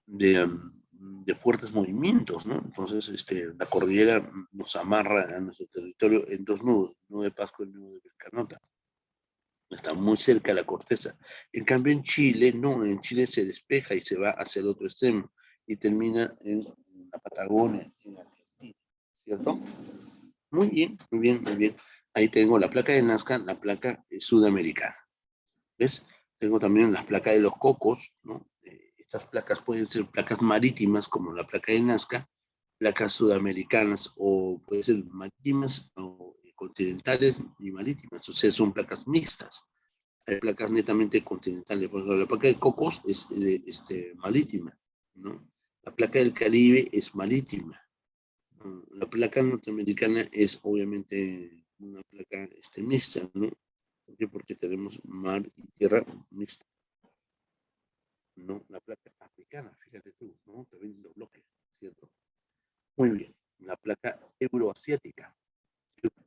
de, de fuertes movimientos, ¿no? Entonces, la cordillera nos amarra a nuestro territorio en dos nudos, el nudo de Pascua y el nudo de Vilcanota. Está muy cerca de la corteza. En cambio, en Chile, no, en Chile se despeja y se va hacia el otro extremo y termina en la Patagonia, en Argentina, ¿cierto? Muy bien, muy bien, muy bien. Ahí tengo la placa de Nazca, la placa sudamericana. ¿Ves? Tengo también las placas de los cocos, ¿no? Estas placas pueden ser placas marítimas, como la placa de Nazca, placas sudamericanas, o pueden ser marítimas o continentales y marítimas, o sea, son placas mixtas. Hay placas netamente continentales, por ejemplo, la placa de cocos es marítima, ¿no? La placa del Caribe es marítima. La placa norteamericana es obviamente una placa mixta, ¿no? ¿Por qué? Porque tenemos mar y tierra mixta, ¿no? La placa africana, fíjate tú, ¿no? También los bloques, ¿cierto? Muy bien. La placa euroasiática,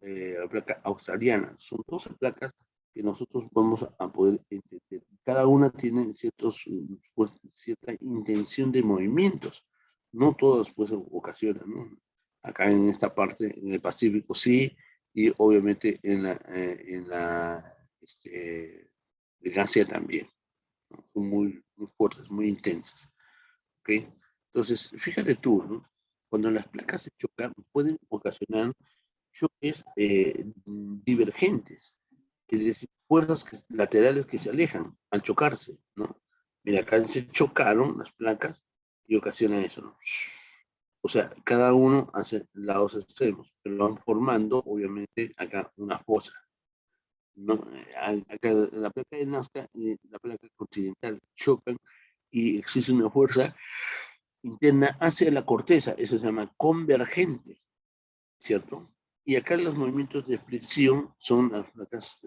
la placa australiana, son 12 placas que nosotros vamos a poder entender. Cada una tiene pues, cierta intención de movimientos, no todas pues ocasionan, ¿no? Acá en esta parte, en el Pacífico sí, y obviamente en la en Asia también, ¿no? Son muy fuertes, muy intensas, ¿ok? Entonces, fíjate tú, ¿no? Cuando las placas se chocan, pueden ocasionar choques divergentes, es decir, fuerzas laterales que se alejan al chocarse, ¿no? Mira, acá se chocaron las placas y ocasiona eso, ¿no? O sea, cada uno hace lados extremos, pero van formando, obviamente, acá una fosa, ¿no? Acá la placa de Nazca y la placa continental chocan y existe una fuerza interna hacia la corteza, eso se llama convergente, ¿cierto? Y acá los movimientos de fricción son las placas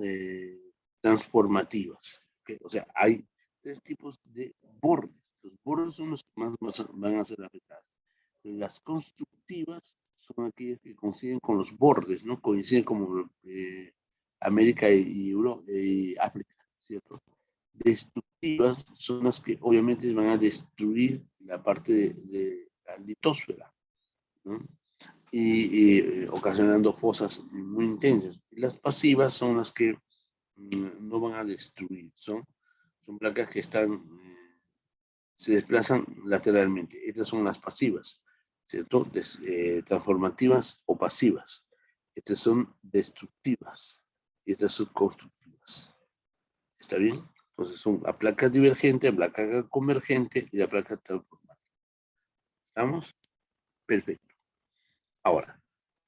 transformativas, ¿okay? O sea, hay tres tipos de bordes. Los bordes son los que más van a ser afectados. Las constructivas son aquellas que coinciden con los bordes, ¿no? Coinciden como América y África, ¿cierto? Destructivas son las que obviamente van a destruir la parte de la litosfera, ¿no? Y ocasionando fosas muy intensas. Y las pasivas son las que no van a destruir, son placas que se desplazan lateralmente. Estas son las pasivas, ¿cierto? Transformativas o pasivas. Estas son destructivas y estas son constructivas. ¿Está bien? Entonces son la placa divergente, la placa convergente y la placa transformativa. ¿Estamos? Perfecto. Ahora,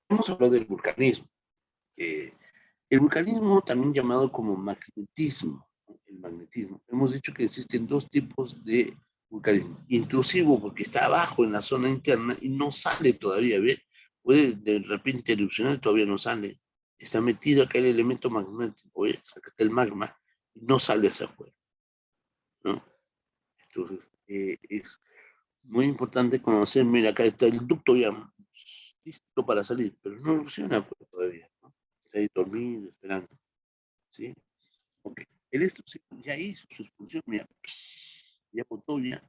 vamos a hablar del vulcanismo. Eh, el vulcanismo, también llamado como magnetismo, ¿no? El magnetismo. Hemos dicho que existen dos tipos de vulcanismo. Intrusivo, porque está abajo en la zona interna y no sale todavía, ¿ves? Puede de repente erupcionar y todavía no sale. Está metido acá el elemento magmático, ¿ves? Acá está el magma y no sale hacia afuera, ¿no? Entonces, es muy importante conocer, mira, acá está el ducto ya listo para salir, pero no erupciona pues, todavía, ¿no? Está ahí dormido, esperando, ¿sí? Ok. El esto ya hizo su expulsión, mira, ya botó ya,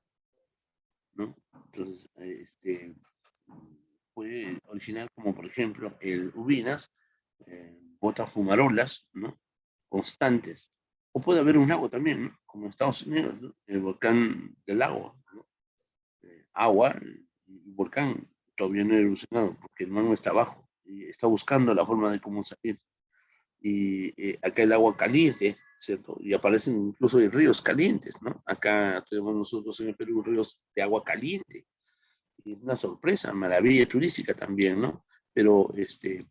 ¿no? Entonces, puede originar como por ejemplo el Ubinas, bota fumarolas, ¿no? Constantes. O puede haber un lago también, ¿no? Como en Estados Unidos, ¿no? El volcán del lago, ¿no? Agua, el volcán todavía no ha evolucionado porque el magma está abajo y está buscando la forma de cómo salir. Y acá el agua caliente, ¿cierto? Y aparecen incluso ríos calientes, ¿no? Acá tenemos nosotros en el Perú ríos de agua caliente. Y es una sorpresa, maravilla turística también, ¿no? Pero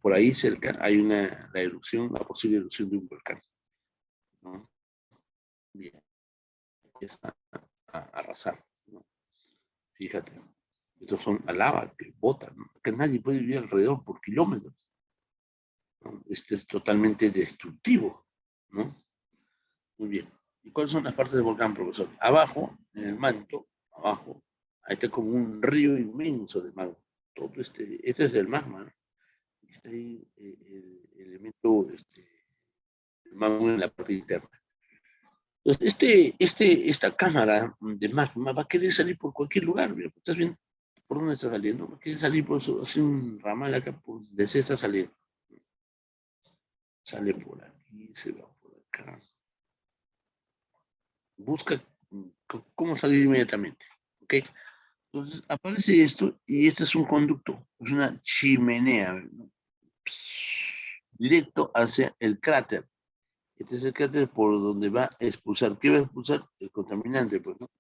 por ahí cerca hay la erupción, la posible erupción de un volcán, ¿no? Bien, es a arrasar, ¿no? Fíjate, estos son a lava que botan, ¿no? Acá nadie puede vivir alrededor por kilómetros, ¿no? Este es totalmente destructivo, ¿no? Muy bien. ¿Y cuáles son las partes del volcán, profesor? Abajo, en el manto, abajo, ahí está como un río inmenso de magma. Todo esto es del magma, ¿no? Está ahí el elemento, el magma en la parte interna. Entonces, esta cámara de magma va a querer salir por cualquier lugar. Mira, estás viendo por dónde está saliendo. Va a querer salir por eso, hace un ramal acá, por donde se está saliendo. Sale por aquí, se va por acá. Busca cómo salir inmediatamente. ¿Ok? Entonces aparece esto y este es un conducto, es una chimenea, ¿no? Directo hacia el cráter. Este es el cráter por donde va a expulsar. ¿Qué va a expulsar? El contaminante, pues, ¿no?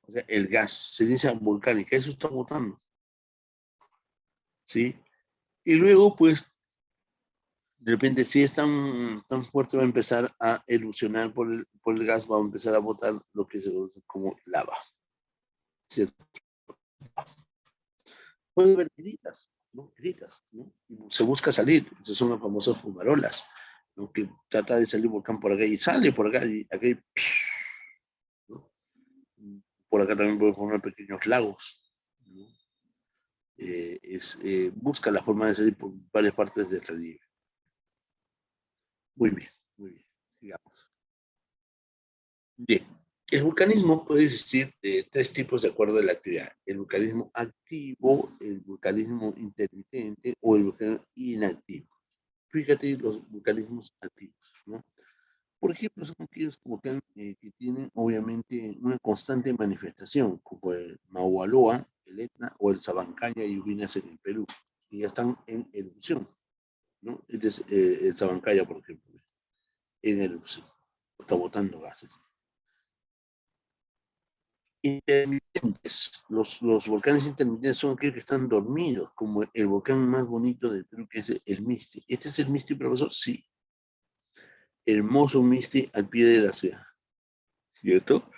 O sea, el gas, ceniza volcánica, eso está botando, ¿sí? Y luego, pues, de repente, si es tan fuerte, va a empezar a erupcionar por el gas, va a empezar a botar lo que se conoce como lava, ¿cierto? Puede haber gritas, ¿no? Gritas, ¿no? Y se busca salir, esas son las famosas fumarolas, ¿no? Que trata de salir volcán por acá y sale por acá, y acá hay, ¿no? Por acá también puede formar pequeños lagos, ¿no? Busca la forma de salir por varias partes del relieve. Muy bien, muy bien, digamos. Bien, el vulcanismo puede existir de tres tipos de acuerdo a la actividad. El vulcanismo activo, el vulcanismo intermitente o el vulcanismo inactivo. Fíjate los vulcanismos activos, ¿no? Por ejemplo, son aquellos volcanes que tienen obviamente una constante manifestación, como el Mauna Loa, el Etna o el Sabancaya y Ubinas en el Perú, que ya están en erupción, ¿no? Este es el Sabancaya, por ejemplo, en erupción, está botando gases. intermitentes. Los volcanes intermitentes son aquellos que están dormidos, como el volcán más bonito del Perú, que es el Misti. ¿Este es el Misti, profesor? Sí. Hermoso Misti al pie de la ciudad. ¿Cierto?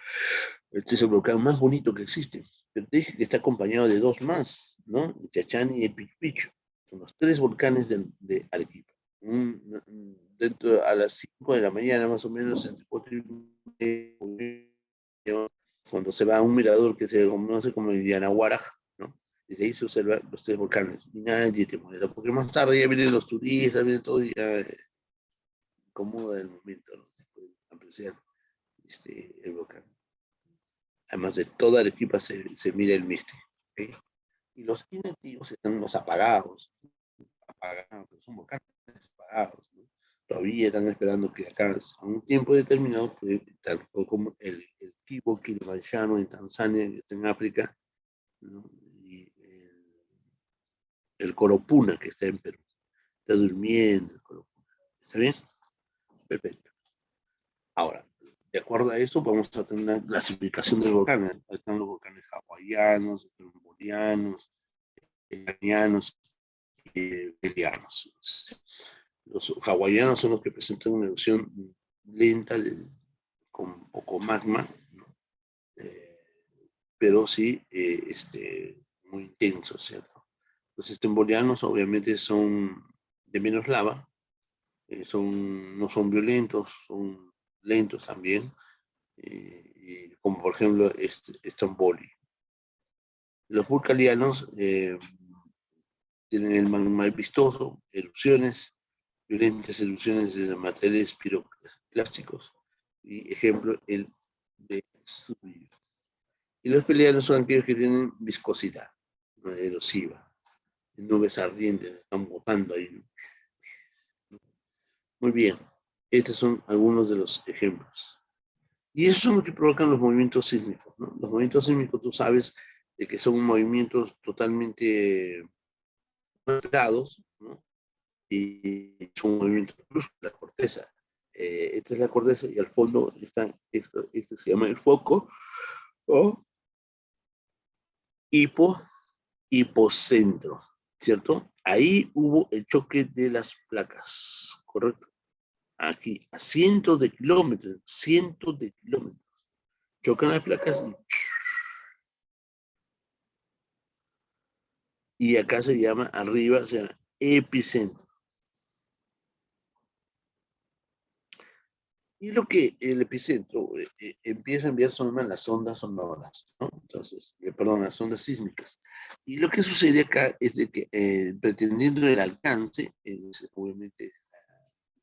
Este es el volcán más bonito que existe. Pero te dije que está acompañado de dos más, ¿no? El Chachani y el Pichu Pichu. Son los tres volcanes de Arequipa. Dentro a las 5 de la mañana, más o menos, entre 4 y media, cuando se va a un mirador que se conoce como el Yanahuaraj, ¿no? Desde ahí se observan los tres volcanes. Y nadie te molesta, porque más tarde ya vienen los turistas, viene todo y ya incomoda el momento, ¿no? Se puede apreciar el volcán. Además de toda Arequipa se mira el Misti. ¿Okay? Y los inactivos están los apagados, son volcanes apagados, ¿no? Todavía están esperando que acá a un tiempo determinado, pues, tal como el Kibo Kilimanjaro en Tanzania, que está en África, ¿no? Y el Coropuna, que está en Perú. Está durmiendo el Coropuna. ¿Está bien? Perfecto. Ahora, de acuerdo a eso, vamos a tener una clasificación de volcanes. Están los volcanes hawaianos, están los bolianos, iranianos y belianos. Los hawaianos son los que presentan una erupción lenta con poco magma, ¿no? Pero sí muy intenso, ¿cierto? Los bolianos obviamente son de menos lava, no son violentos, son lentos también, como por ejemplo Stromboli. Los vulcanianos tienen el magma vistoso, erupciones, violentas erupciones de materiales piroclásticos, y ejemplo, el de Vesubio. Y los pelianos son aquellos que tienen viscosidad, ¿no? Erosiva, nubes ardientes, están botando ahí. Muy bien, estos son algunos de los ejemplos. Y esos son los que provocan los movimientos sísmicos, ¿no? Los movimientos sísmicos, tú sabes, de que son movimientos totalmente alterados, ¿no? Y son movimientos bruscos, la corteza. Esta es la corteza y al fondo está, esto se llama el foco o hipocentro, ¿cierto? Ahí hubo el choque de las placas, ¿correcto? Aquí, a cientos de kilómetros, chocan las placas y acá se llama, arriba se llama epicentro. Y lo que el epicentro empieza a enviar son las ondas sonoras, ¿no? Entonces, perdón, las ondas sísmicas. Y lo que sucede acá es de que pretendiendo el alcance, obviamente,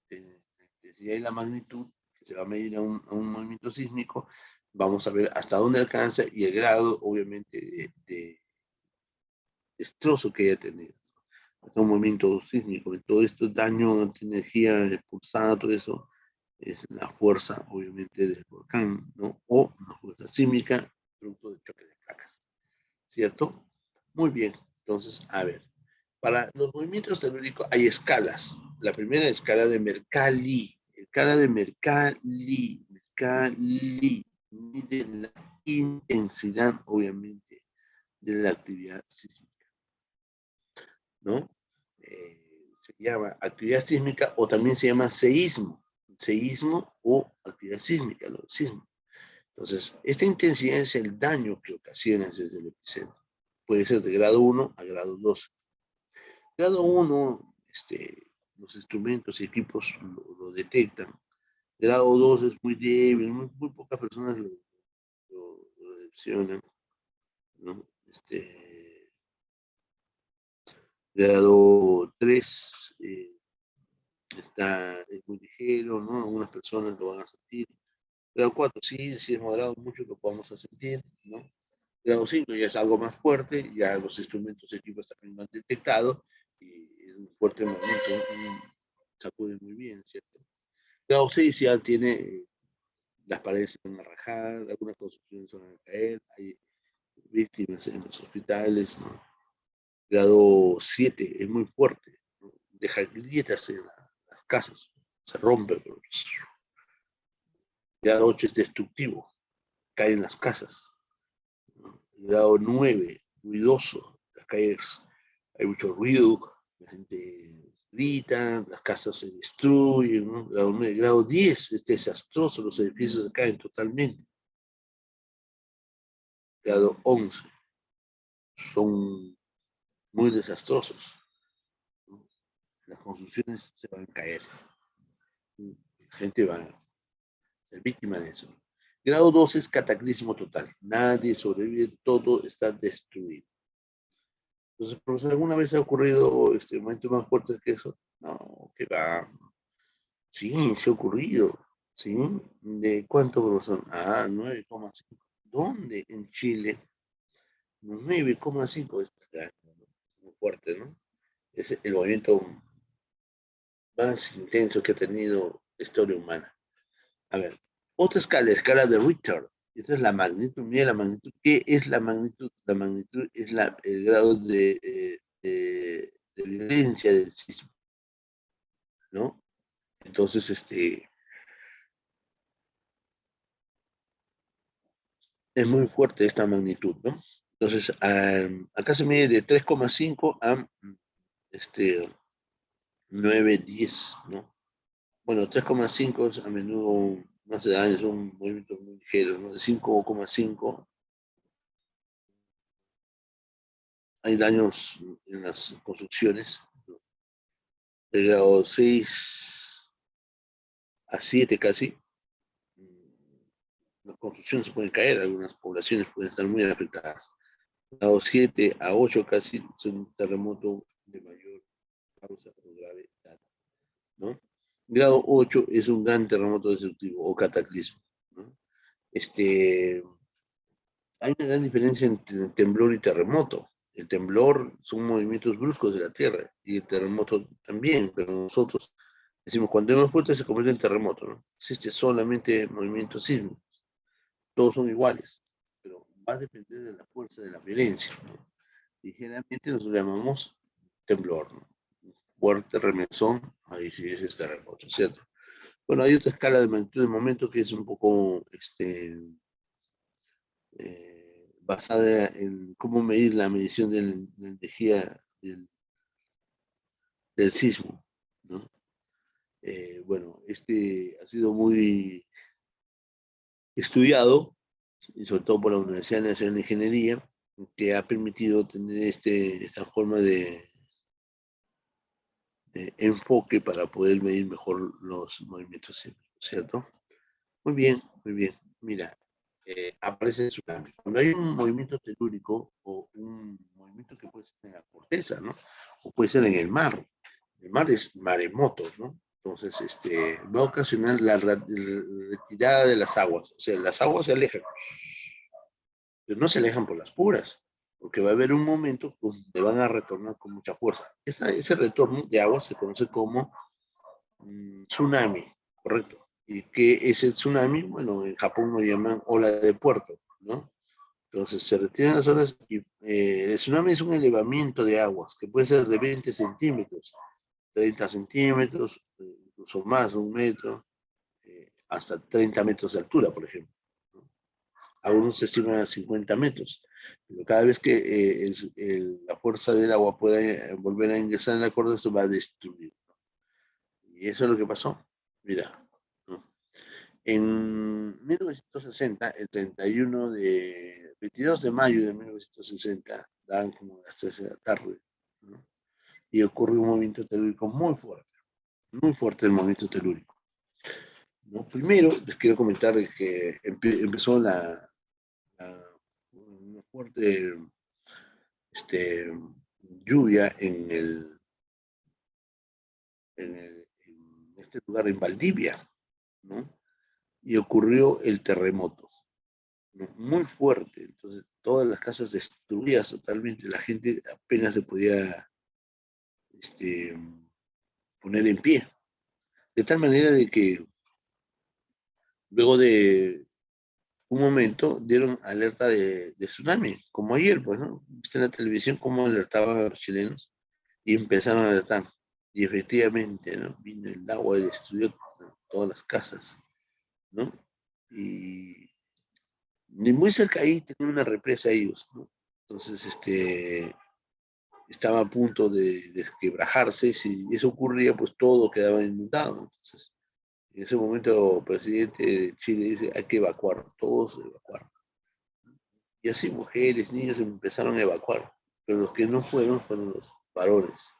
si hay la magnitud que se va a medir a un movimiento sísmico, vamos a ver hasta dónde alcanza y el grado, obviamente, de destrozo que haya tenido. Hasta un movimiento sísmico, todo esto, daño, energía expulsada, todo eso, es la fuerza, obviamente, del volcán, ¿no? O la fuerza sísmica, producto del choque de placas, ¿cierto? Muy bien, entonces, a ver, para los movimientos telúricos hay escalas. La primera escala de Mercalli, mide la intensidad, obviamente, de la actividad sísmica, ¿no? Se llama actividad sísmica o también se llama seísmo o actividad sísmica, ¿no? Sismo. Entonces, esta intensidad es el daño que ocasiona desde el epicentro. Puede ser de grado 1 a grado 2. Grado 1, los instrumentos y equipos lo detectan. Grado 2 es muy débil, muy pocas personas lo deteccionan, ¿no? Grado 3 es muy ligero, ¿no? Algunas personas lo van a sentir. Grado 4, sí, si es moderado, mucho lo podemos sentir, ¿no? Grado 5 ya es algo más fuerte, ya los instrumentos y equipos también lo han detectado y es un fuerte movimiento, sacude muy bien, ¿cierto? Grado 6 ya tiene, las paredes se van a rajar, algunas construcciones se van a caer, hay víctimas en los hospitales, ¿no? Grado 7 es muy fuerte, ¿no? Deja grietas en las casas, se rompe. Grado 8 es destructivo, cae en las casas. grado 9, ruidoso. Las calles, hay mucho ruido, la gente grita, las casas se destruyen, ¿no? Grado 9, grado 10 es desastroso, los edificios se caen totalmente. Grado 11 son muy desastrosos, ¿no? Las construcciones se van a caer, la gente va a ser víctima de eso. Grado 2 es cataclismo total, nadie sobrevive, todo está destruido. Entonces, profesor, ¿alguna vez ha ocurrido este momento más fuerte que eso? No, que va. Sí, se ha ocurrido. ¿Sí? ¿De cuánto, profesor? Ah, 9,5. ¿Dónde? En Chile. 9,5 está muy fuerte, ¿no? Es el movimiento más intenso que ha tenido la historia humana. A ver, otra escala de Richter. Esta es la magnitud, mira la magnitud. ¿Qué es la magnitud? La magnitud es el grado de violencia del sismo, ¿no? Entonces, es muy fuerte esta magnitud, ¿no? Entonces, acá se mide de 3,5 a este, 9, 10, ¿no? Bueno, 3,5 a menudo no hace daño, son movimientos muy ligeros, ¿no? De 5,5 hay daños en las construcciones, ¿no? De grado 6 a 7 casi, las construcciones se pueden caer, algunas poblaciones pueden estar muy afectadas. Grado 7 a 8 casi son un terremoto de mayor causa o gravedad, ¿no? Grado 8 es un gran terremoto destructivo o cataclismo, ¿no? Hay una gran diferencia entre temblor y terremoto. El temblor son movimientos bruscos de la Tierra y el terremoto también, pero nosotros decimos cuando es más fuerte se convierte en terremoto, ¿no? Existe solamente movimiento sísmico, todos son iguales, pero va a depender de la fuerza de la violencia, ¿no? Y generalmente nosotros llamamos temblor, ¿no? Fuerte remesón, ahí sí es terremoto, ¿cierto? Bueno, hay otra escala de magnitud de momento que es un poco basada en cómo medir la medición de la energía del sismo, ¿no? Bueno, este ha sido muy estudiado, y sobre todo por la Universidad Nacional de Ingeniería, que ha permitido tener esta forma de enfoque para poder medir mejor los movimientos sísmicos, ¿cierto? Muy bien, muy bien. Mira, aparece el tsunami. Cuando hay un movimiento telúrico o un movimiento que puede ser en la corteza, ¿no? O puede ser en el mar. El mar es maremoto, ¿no? Entonces, va a ocasionar la retirada de las aguas. O sea, las aguas se alejan, pero no se alejan por las puras, porque va a haber un momento donde van a retornar con mucha fuerza. Ese retorno de agua se conoce como tsunami, ¿correcto? ¿Y qué es el tsunami? Bueno, en Japón lo llaman ola de puerto, ¿no? Entonces se retiran las olas y el tsunami es un elevamiento de aguas que puede ser de 20 centímetros, 30 centímetros, incluso más, 1 metro, hasta 30 metros de altura, por ejemplo, ¿no? Algunos se estiman a 50 metros, pero cada vez que la fuerza del agua pueda volver a ingresar en la corteza, se va a destruir. Y eso es lo que pasó. Mira, ¿no? En 1960, el 22 de mayo de 1960, daban como las 3 de la tarde, ¿no? Y ocurrió un movimiento telúrico muy fuerte el movimiento telúrico, ¿no? Primero, les quiero comentar que empezó una fuerte lluvia en este lugar, en Valdivia, ¿no? Y ocurrió el terremoto, ¿no? Muy fuerte. Entonces, todas las casas destruidas totalmente, la gente apenas se podía este, poner en pie. De tal manera de que luego de un momento dieron alerta de tsunami, como ayer, pues, ¿no? Viste en la televisión cómo alertaban a los chilenos y empezaron a alertar. Y efectivamente, ¿no? Vino el agua y destruyó todas las casas, ¿no? Y Y muy cerca ahí tenía una represa ellos, ¿no? Entonces, estaba a punto de desquebrajarse. Si eso ocurría, pues todo quedaba inundado. Entonces, en ese momento, el presidente de Chile dice, hay que evacuar, todos evacuaron. Y así mujeres, niños empezaron a evacuar, pero los que no fueron los varones,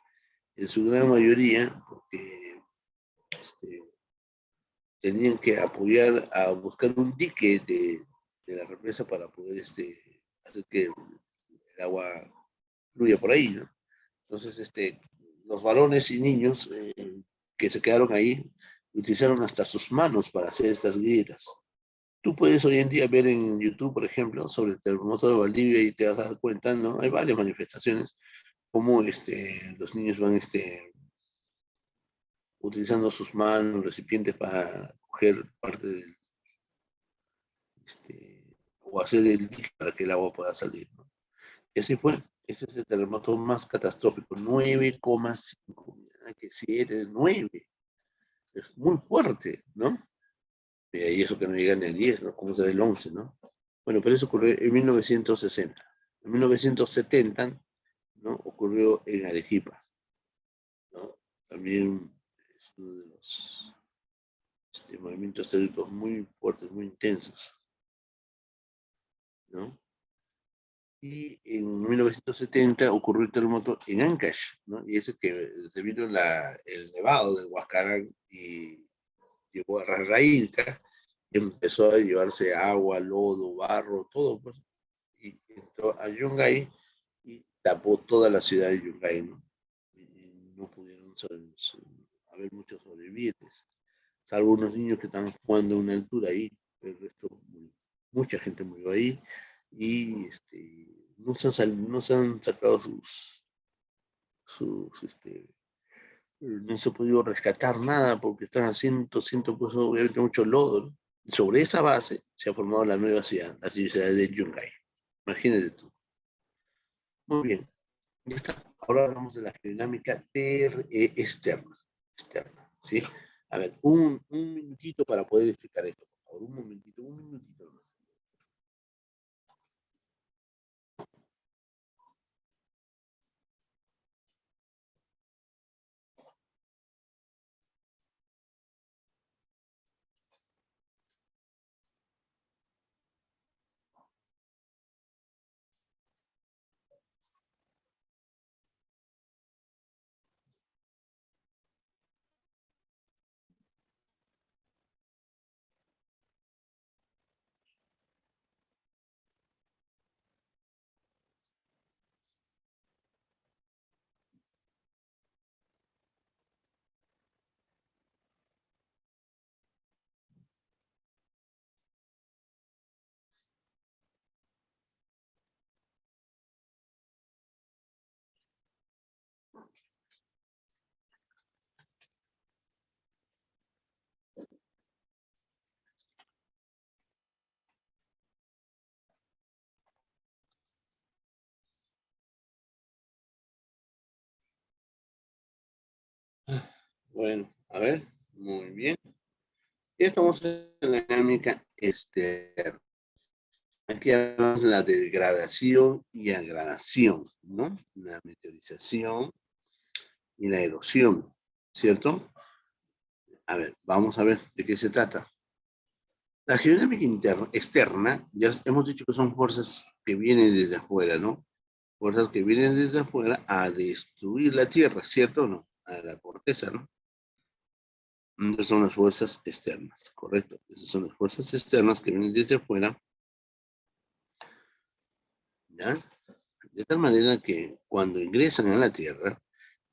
en su gran mayoría, porque este, tenían que apoyar a buscar un dique de la represa para poder hacer que el agua fluya por ahí, ¿no? Entonces, los varones y niños que se quedaron ahí utilizaron hasta sus manos para hacer estas grietas. Tú puedes hoy en día ver en YouTube, por ejemplo, sobre el terremoto de Valdivia y te vas a dar cuenta, ¿no? Hay varias manifestaciones, como los niños van utilizando sus manos, recipientes para coger parte del, o hacer el dique para que el agua pueda salir, ¿no? Y así fue. Ese es el terremoto más catastrófico, 9,5, que 7, 9. Es muy fuerte, ¿no? Y eso que no llega ni al 10, ¿no? Como será el 11, ¿no? Bueno, pero eso ocurrió en 1960. En 1970, ¿no? Ocurrió en Arequipa, ¿no? También es uno de los movimientos históricos muy fuertes, muy intensos, ¿no? Y en 1970 ocurrió el terremoto en Ancash, ¿no? Y ese que se vino el nevado del Huascarán y llegó a Rasraílca y empezó a llevarse agua, lodo, barro, todo, pues, y entró a Yungay y tapó toda la ciudad de Yungay, ¿no? Y no pudieron haber muchos sobrevivientes, salvo unos niños que estaban jugando a una altura ahí, el resto, mucha gente murió ahí y no se han sacado sus no se ha podido rescatar nada porque están haciendo, siento pues obviamente mucho lodo, ¿no? Sobre esa base se ha formado la nueva ciudad, la ciudad de Yungay. Imagínate tú. Muy bien. Ya está. Ahora hablamos de la dinámica externa. Externa, ¿sí? A ver, un minutito para poder explicar esto, por favor. Un minutito más. Bueno, a ver, muy bien. Ya estamos en la dinámica externa. Aquí hablamos de la degradación y agradación, ¿no? La meteorización y la erosión, ¿cierto? A ver, vamos a ver de qué se trata. La geodinámica externa, ya hemos dicho que son fuerzas que vienen desde afuera, ¿no? Fuerzas que vienen desde afuera a destruir la Tierra, ¿cierto o no? A la corteza, ¿no? Esas son las fuerzas externas, correcto. Esas son las fuerzas externas que vienen desde afuera, ¿ya? De tal manera que cuando ingresan a la Tierra,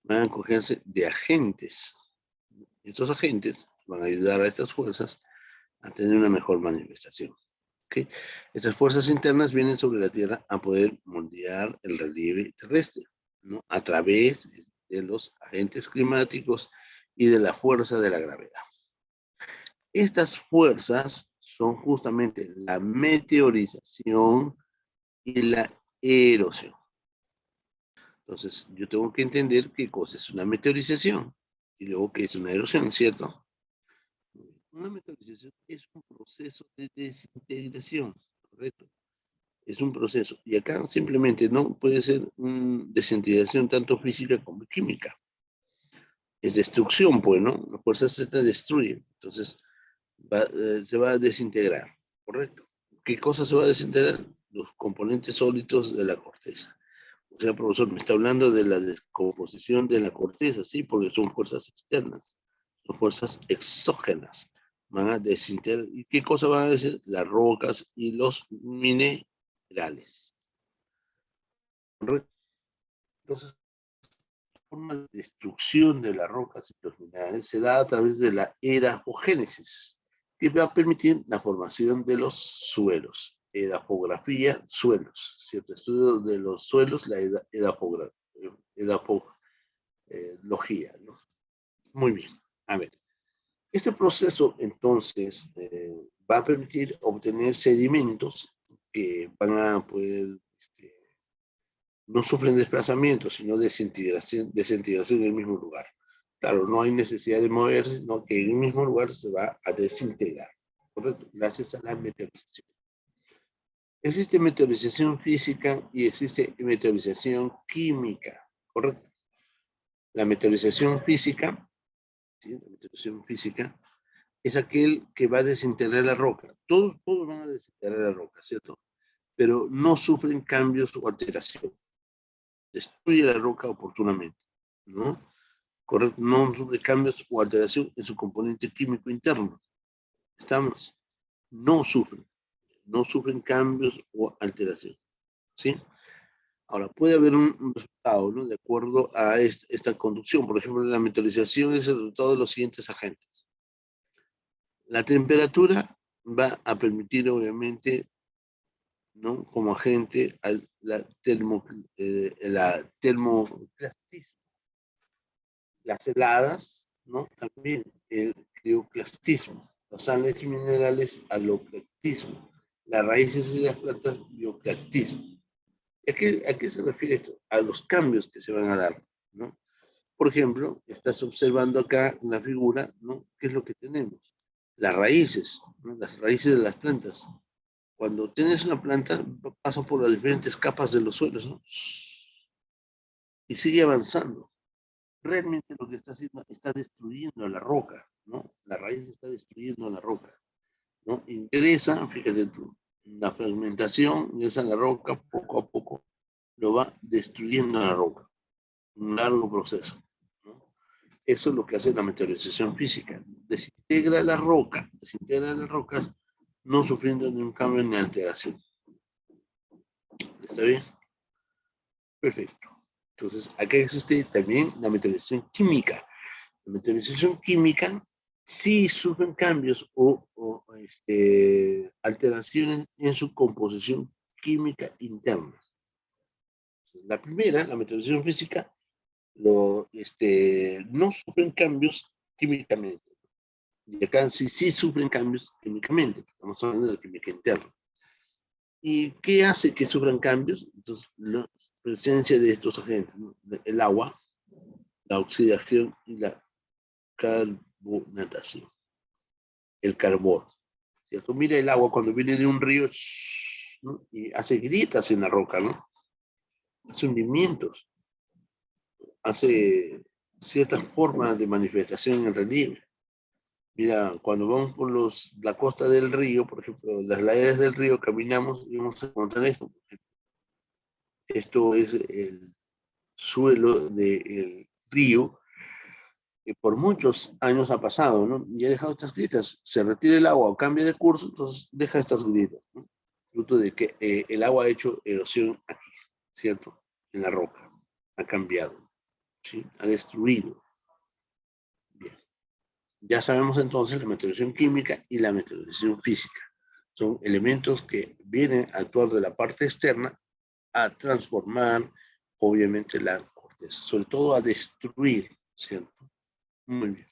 van a acogerse de agentes. Estos agentes van a ayudar a estas fuerzas a tener una mejor manifestación. ¿Okay? Estas fuerzas internas vienen sobre la Tierra a poder moldear el relieve terrestre, ¿no? A través de los agentes climáticos y de la fuerza de la gravedad. Estas fuerzas son justamente la meteorización y la erosión. Entonces, yo tengo que entender qué cosa es una meteorización y luego qué es una erosión, ¿cierto? Una meteorización es un proceso de desintegración, ¿correcto? Es un proceso. Y acá simplemente no puede ser una desintegración tanto física como química. Es destrucción, pues, ¿no? Las fuerzas Z destruyen. Entonces, se va a desintegrar, ¿correcto? ¿Qué cosa se va a desintegrar? Los componentes sólidos de la corteza. O sea, profesor, me está hablando de la descomposición de la corteza, sí, porque son fuerzas externas, son fuerzas exógenas. Van a desintegrar. ¿Y qué cosa van a decir? Las rocas y los minerales. ¿Correcto? Entonces, la forma de destrucción de las rocas y los minerales se da a través de la edafogénesis, que va a permitir la formación de los suelos. Edafografía, suelos. Cierto estudio de los suelos, la edafografía. Logía, ¿no? Muy bien. A ver, este proceso entonces va a permitir obtener sedimentos que van a poder, no sufren desplazamiento, sino desintegración en el mismo lugar. Claro, no hay necesidad de moverse, sino que en el mismo lugar se va a desintegrar. ¿Correcto? Gracias a la meteorización. Existe meteorización física y existe meteorización química. ¿Correcto? La meteorización física, ¿sí? La meteorización física es aquel que va a desintegrar la roca. Todos van a desintegrar la roca, ¿cierto? Pero no sufren cambios o alteración. Destruye la roca oportunamente, ¿no? Correcto, no sufre cambios o alteración en su componente químico interno. Estamos, no sufren cambios o alteración, ¿sí? Ahora, puede haber un resultado, ¿no? De acuerdo a esta conducción. Por ejemplo, la meteorización es el resultado de los siguientes agentes. La temperatura va a permitir, obviamente, ¿no? Como agente, la termoclastismo. Las heladas, ¿no? También el crioclastismo. Los sales minerales, aloclastismo. Las raíces y las plantas, bioclastismo. ¿A qué se refiere esto? A los cambios que se van a dar, ¿no? Por ejemplo, estás observando acá en la figura, ¿no? ¿Qué es lo que tenemos? Las raíces, ¿no? Las raíces de las plantas. Cuando tienes una planta, pasa por las diferentes capas de los suelos, ¿no? Y sigue avanzando. Realmente lo que está haciendo, está destruyendo la roca, ¿no? La raíz está destruyendo la roca, ¿no? Ingresa, fíjate tú, la fragmentación, ingresa en la roca, poco a poco lo va destruyendo la roca. Un largo proceso, ¿no? Eso es lo que hace la meteorización física. Desintegra las rocas, no sufriendo ningún cambio ni alteración. ¿Está bien? Perfecto. Entonces, acá existe también la meteorización química. La meteorización química sí sufren cambios o alteraciones en su composición química interna. La primera, la meteorización física, no sufren cambios químicamente. Y acá sí sufren cambios químicamente. Estamos hablando de la química interna. ¿Y qué hace que sufran cambios? Entonces, la presencia de estos agentes, ¿no? El agua, la oxidación y la carbonatación, el carbón, ¿cierto? Mira el agua cuando viene de un río, ¿no? Y hace grietas en la roca, ¿no? Hace hundimientos, hace ciertas formas de manifestación en el relieve. Mira, cuando vamos por la costa del río, por ejemplo, las laderas del río, caminamos y vamos a encontrar esto. Esto es el suelo del río que por muchos años ha pasado, ¿no? Y ha dejado estas grietas. Se retira el agua o cambia de curso, entonces deja estas grietas, ¿no? Fruto de que el agua ha hecho erosión aquí, ¿cierto? En la roca. Ha cambiado, ¿sí? Ha destruido. Bien. Ya sabemos entonces la meteorización química y la meteorización física. Son elementos que vienen a actuar de la parte externa a transformar, obviamente, la corteza, sobre todo a destruir, ¿cierto? Muy bien.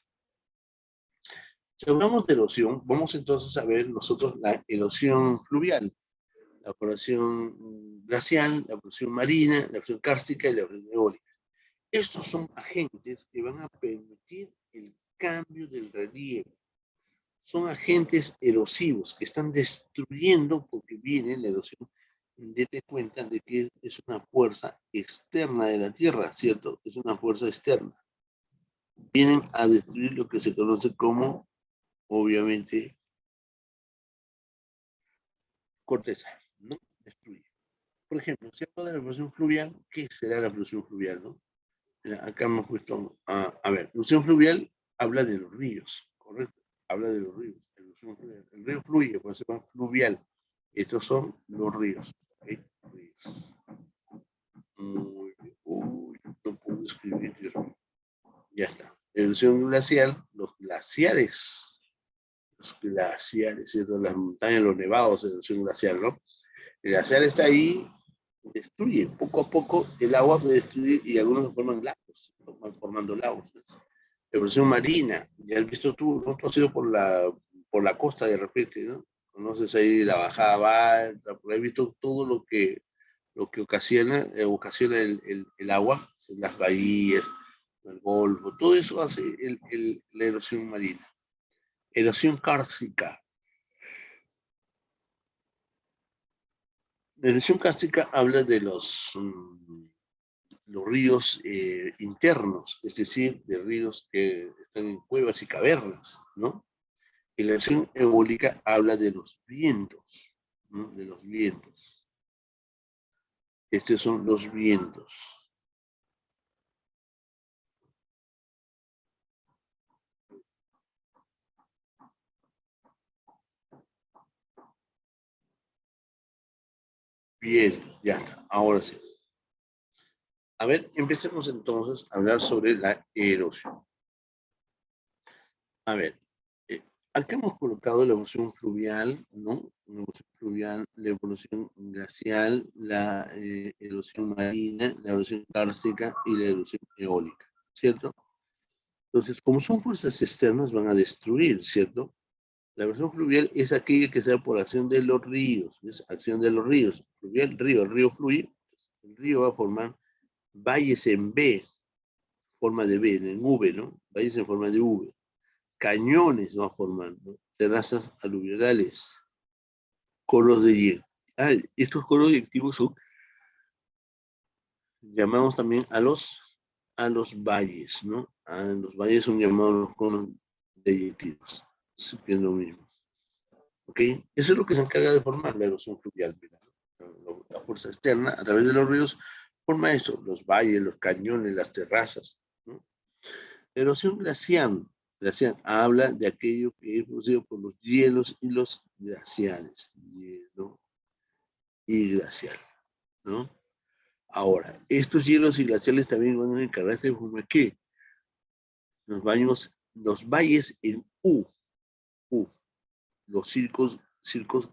Si hablamos de erosión, vamos entonces a ver nosotros la erosión fluvial, la erosión glacial, la erosión marina, la erosión kárstica y la erosión eólica. Estos son agentes que van a permitir el cambio del relieve. son agentes erosivos que están destruyendo porque viene la erosión. Date cuenta de que es una fuerza externa de la Tierra, ¿cierto? Es una fuerza externa. Vienen a destruir lo que se conoce como, obviamente, corteza, ¿no? Destruye. Por ejemplo, si hablo de la erosión fluvial, ¿qué será la erosión fluvial, no? Mira, acá hemos puesto, a ver, erosión fluvial habla de los ríos, ¿correcto? Habla de los ríos. El río fluye, pues se llama fluvial. Estos son los ríos. ¿Okay? Ríos. Muy bien. Uy, no puedo escribir, Dios mío. Ya está. Erosión glacial, los glaciares. Los glaciares, ¿cierto? Las montañas, los nevados, erosión glacial, ¿no? El glaciar está ahí, destruye poco a poco el agua, puede destruir y algunos forman lagos, van formando lagos. ¿Ves? Erosión marina, ya has visto tú, ¿no? Tú has ido por la costa de repente, ¿no? Conoces ahí la bajada Balta, por ahí has visto todo lo que ocasiona el agua, las bahías, el golfo, todo eso hace la erosión marina. Erosión kárstica. La erosión kárstica habla de los ríos internos, es decir, de ríos que están en cuevas y cavernas, ¿no? Y la erosión eólica habla de los vientos, ¿no? De los vientos. Estos son los vientos. Bien, ya está, ahora sí. A ver, empecemos entonces a hablar sobre la erosión. A ver, eh, acá hemos colocado la evolución fluvial, ¿no? La evolución fluvial, la evolución glacial, la erosión marina, la erosión kárstica y la erosión eólica, ¿cierto? Entonces, como son fuerzas externas, van a destruir, ¿cierto? La erosión fluvial es aquella que se da por acción de los ríos, es acción de los ríos. Fluvial, río, el río fluye, el río va a formar valles en B, forma de B, en V, ¿no? Valles en forma de V. Cañones va formando, terrazas aluvionales, coros de hielo. Estos coros directivos son llamados también a los valles, ¿no? A los valles son llamados los coros directivos, que es lo mismo. ¿Ok? Eso es lo que se encarga de formar la erosión fluvial. Mira, ¿no? La fuerza externa a través de los ríos forma eso, los valles, los cañones, las terrazas, ¿no? La erosión glacial, habla de aquello que es producido por los hielos y los glaciares. Hielo y glacial, ¿no? Ahora, estos hielos y glaciales también van a encargarse de formar ¿qué? Los valles en U, los circos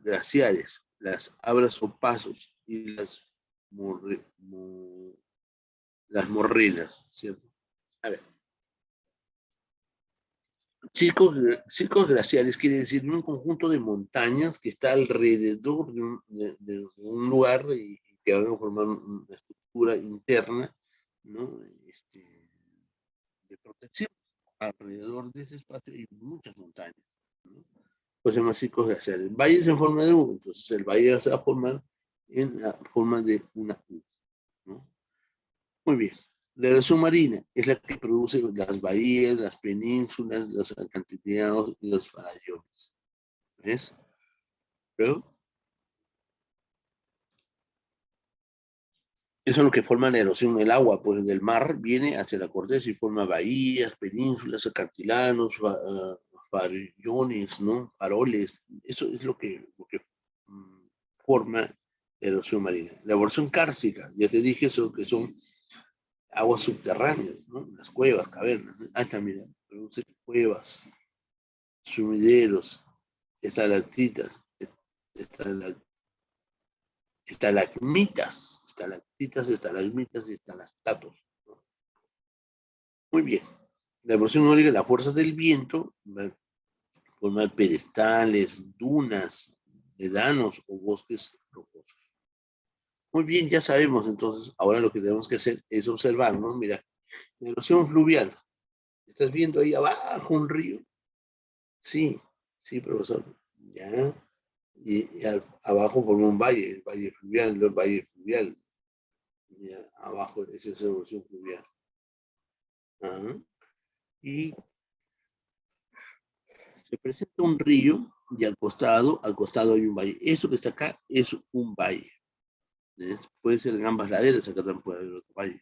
glaciares, las abras o pasos y las morrenas, ¿cierto? A ver, circos glaciales quiere decir un conjunto de montañas que está alrededor de un lugar y que van a formar una estructura interna, ¿no? De protección. Alrededor de ese espacio hay muchas montañas, ¿no? Pues se llaman circos glaciales. Valles en forma de U, entonces el valle se va a formar en la forma de una U, ¿no? Muy bien. La erosión marina es la que produce las bahías, las penínsulas, los acantilados y los farallones. ¿Ves? Pero eso es lo que forma la erosión del agua, pues del mar viene hacia la corteza y forma bahías, penínsulas, acantilados, farallones, ¿no? Faroles. Eso es lo que forma la erosión marina. La erosión kárstica, ya te dije eso, que son aguas subterráneas, ¿no? Las cuevas, cavernas, ¿no? Está, mira, produce cuevas, sumideros, estalactitas, estalagmitas y estalactatos, ¿no? Muy bien. La erosión eólica, las fuerzas del viento, van a formar pedestales, dunas, medanos o bosques rocosos. Muy bien, ya sabemos entonces, ahora lo que tenemos que hacer es observar, ¿no? Mira, la erosión fluvial. ¿Estás viendo ahí abajo un río? Sí, Sí, profesor. Ya. Abajo forma un valle, el valle fluvial, el valle fluvial. Ya, abajo esa es la erosión fluvial. Ajá. Y se presenta un río y al costado hay un valle. Eso que está acá es un valle. ¿Ves? Puede ser en ambas laderas, acá también puede haber otro valle.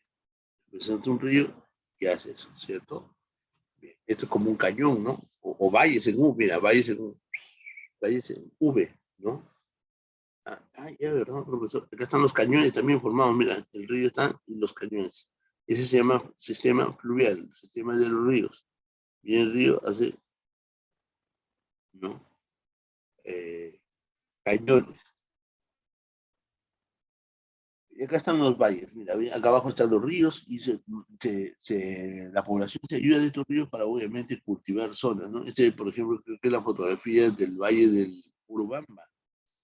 Se presenta un río y hace eso, ¿cierto? Bien. Esto es como un cañón, ¿no? O valles en U, mira, valles en V, ¿no? Ya, ¿verdad, profesor? Acá están los cañones también formados, mira, el río está y los cañones. Ese se llama sistema fluvial, sistema de los ríos. Y el río hace, ¿no? Eh, cañones. Y acá están los valles, mira, acá abajo están los ríos y la población se ayuda de estos ríos para obviamente cultivar zonas, ¿no? Este, por ejemplo, creo que es la fotografía del valle del Urubamba,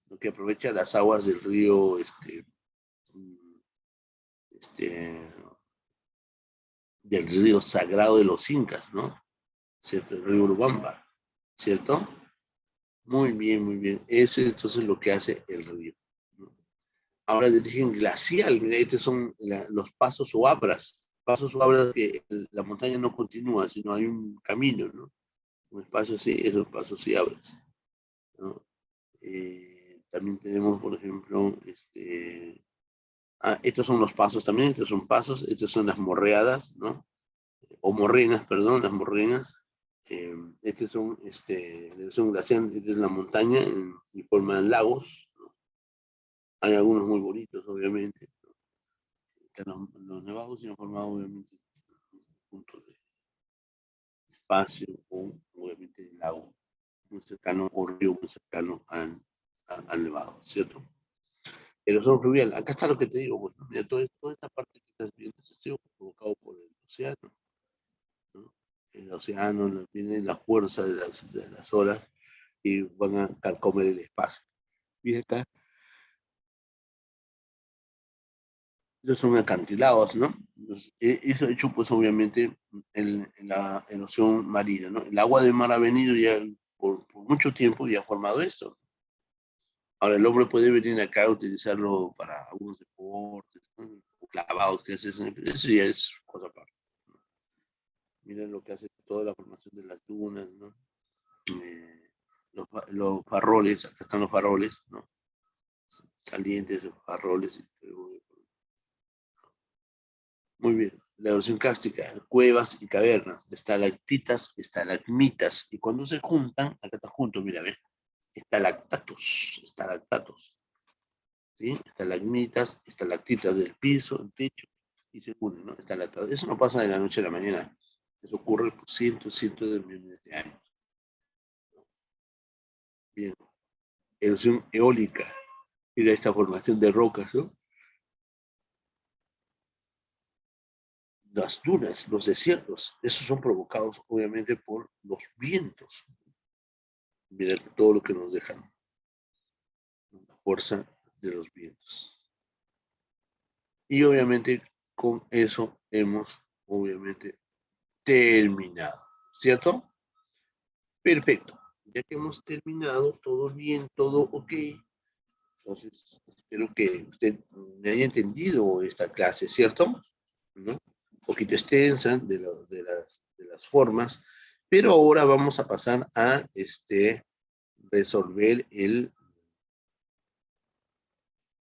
¿no? Que aprovecha las aguas del río, mm, este, del río sagrado de los incas, ¿no? ¿Cierto? El río Urubamba, ¿cierto? Muy bien, muy bien. Eso es entonces lo que hace el río, ¿no? Ahora de origen glacial, mira, estos son los pasos o abras. Pasos o abras que la montaña no continúa, sino hay un camino, ¿no? Un espacio así, esos pasos y abras, ¿no? También tenemos, por ejemplo, estos son los pasos también, estos son pasos, estos son las morreadas, ¿no? O morrenas, perdón, las morrenas. Estos son glaciares, esta es la montaña y forman lagos. Hay algunos muy bonitos, obviamente. Los nevados y han formado, obviamente, puntos de espacio o, obviamente, el lago muy cercano o río muy cercano al nevado, ¿cierto? Erosión fluvial, acá está lo que te digo, bueno, mira, toda esta parte que estás viendo ha sido provocado por el océano, ¿no? El océano tiene la fuerza de las olas y van a carcomer el espacio. Y acá, esos son acantilados, ¿no? Eso ha hecho, pues, obviamente, la erosión marina, ¿no? El agua del mar ha venido ya por mucho tiempo y ha formado esto. Ahora, el hombre puede venir acá a utilizarlo para algunos deportes, ¿no? O clavados que haces, eso ya es cosa aparte. Miren lo que hace toda la formación de las dunas, ¿no? Eh, los farroles, acá están los farroles, ¿no? Salientes, farroles. Muy bien. La erosión cárstica, cuevas y cavernas, estalactitas, estalagmitas. Y cuando se juntan, acá está junto, mira, ve, estalactatos, ¿sí? Estalagmitas, estalactitas del piso, el techo, y se unen, ¿no? Estalactados. Eso no pasa de la noche a la mañana. Eso ocurre por cientos de millones de años. Bien. Erosión eólica. Mira esta formación de rocas, ¿no? Las dunas, los desiertos, esos son provocados obviamente por los vientos. Mira todo lo que nos dejan, la fuerza de los vientos. Y obviamente con eso hemos obviamente terminado, ¿cierto? Perfecto. Ya que hemos terminado, todo bien, todo ok. Entonces, espero que usted me haya entendido esta clase, ¿cierto? ¿No? Un poquito extensa de las formas, pero ahora vamos a pasar a resolver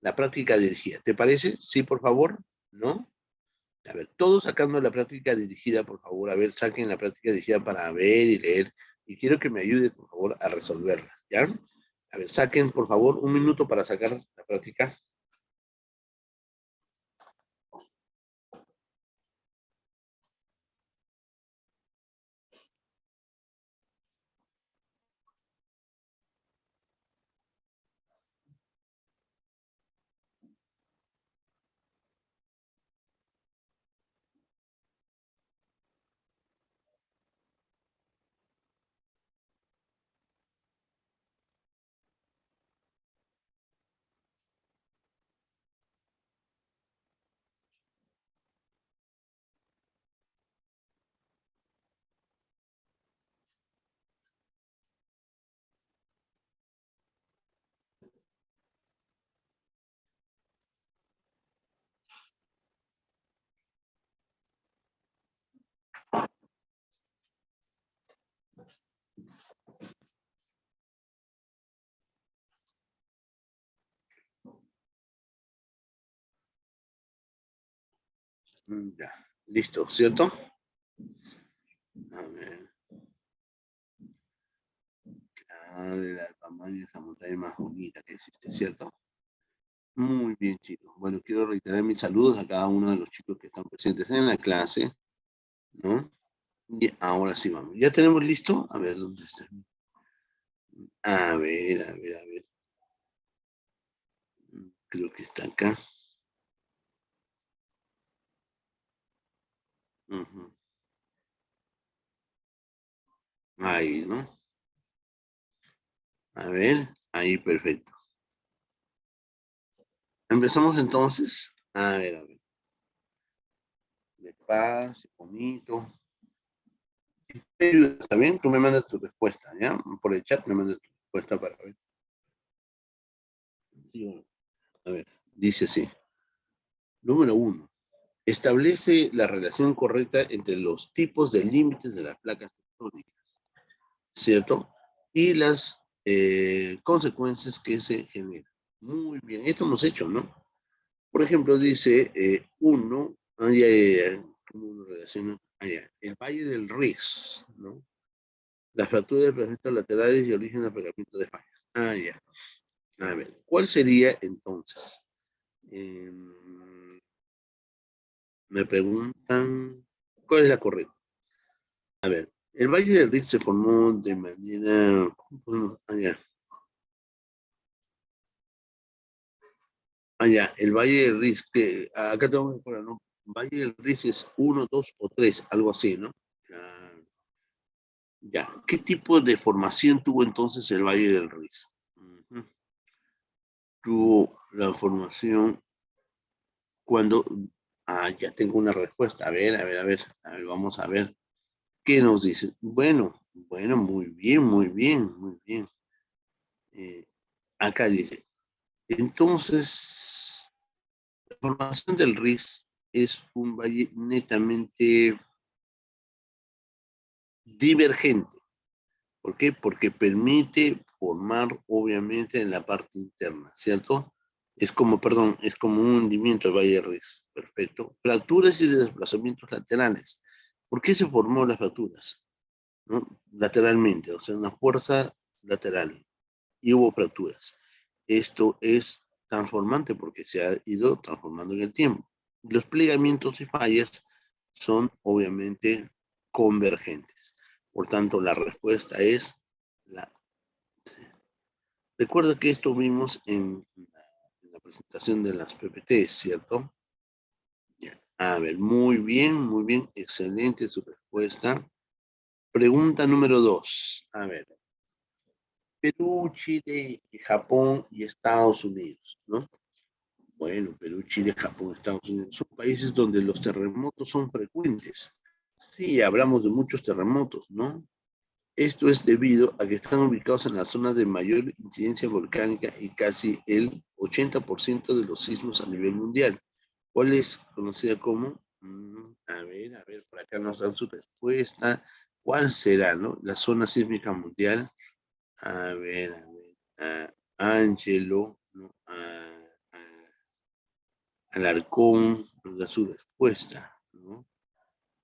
la práctica dirigida. ¿Te parece? Sí, por favor. ¿No? A ver, todos sacando la práctica dirigida, por favor. A ver, saquen la práctica dirigida para ver y leer. Y quiero que me ayudes, por favor, a resolverla. ¿Ya? A ver, saquen, por favor, un minuto para sacar la práctica. Ya, listo, ¿cierto? A ver. La Alpamaya es la montaña más bonita que existe, ¿cierto? Muy bien, chicos. Bueno, quiero reiterar mis saludos a cada uno de los chicos que están presentes en la clase, ¿no? Y ahora sí vamos. ¿Ya tenemos listo? A ver, ¿dónde está? A ver, a ver, a ver. Creo que está acá. Ujú. Ahí, ¿no? A ver, ahí, perfecto. Empezamos entonces. A ver, a ver. Despacio, bonito. ¿Está bien? Tú me mandas tu respuesta, ¿ya? Por el chat me mandas tu respuesta para ver. Sí, o no. A ver, dice así. Número uno. Establece la relación correcta entre los tipos de límites de las placas tectónicas, ¿cierto? Y las consecuencias que se generan. Muy bien, esto hemos hecho, ¿no? Por ejemplo, dice uno, ¿cómo lo relaciona? El Valle del Riz, ¿no? Las fracturas de perfectos laterales y origen del plegamiento de fallas. Ya. A ver, ¿cuál sería entonces? Eh, me preguntan, ¿cuál es la correcta? A ver, el Valle del Rift se formó de manera, ¿cómo podemos? El Valle del Rift, que acá tengo que poner, ¿no? Valle del Rift es 1, 2 o 3, algo así, ¿no? Ya, ya. ¿Qué tipo de formación tuvo entonces el Valle del Rift? Ujú. Tuvo la formación cuando, ya tengo una respuesta. A ver, a ver, a ver, a ver, vamos a ver. ¿Qué nos dice? Bueno, bueno, muy bien, muy bien, muy bien. Eh, acá dice, entonces, la formación del RIS es un valle netamente divergente. ¿Por qué? Porque permite formar, obviamente, en la parte interna, ¿cierto? Es como, perdón, es como un hundimiento del valle del RIS. Perfecto. Fracturas y desplazamientos laterales. ¿Por qué se formó las fracturas? ¿No? Lateralmente, o sea, una fuerza lateral. Y hubo fracturas. Esto es transformante porque se ha ido transformando en el tiempo. Los plegamientos y fallas son obviamente convergentes. Por tanto, la respuesta es la C. Recuerda que esto vimos en la presentación de las PPT, ¿cierto? Ya. A ver, muy bien, excelente su respuesta. Pregunta número 2. A ver, Perú, Chile, Japón y Estados Unidos, ¿no? Bueno, Perú, Chile, Japón, Estados Unidos son países donde los terremotos son frecuentes. Sí, hablamos de muchos terremotos, ¿no? Esto es debido a que están ubicados en las zonas de mayor incidencia volcánica y casi el 80% de los sismos a nivel mundial. ¿Cuál es conocida como? A ver, por acá nos dan su respuesta. ¿Cuál será, no? La zona sísmica mundial. A ver. Ángelo, ¿no? Alarcón nos da su respuesta, ¿no?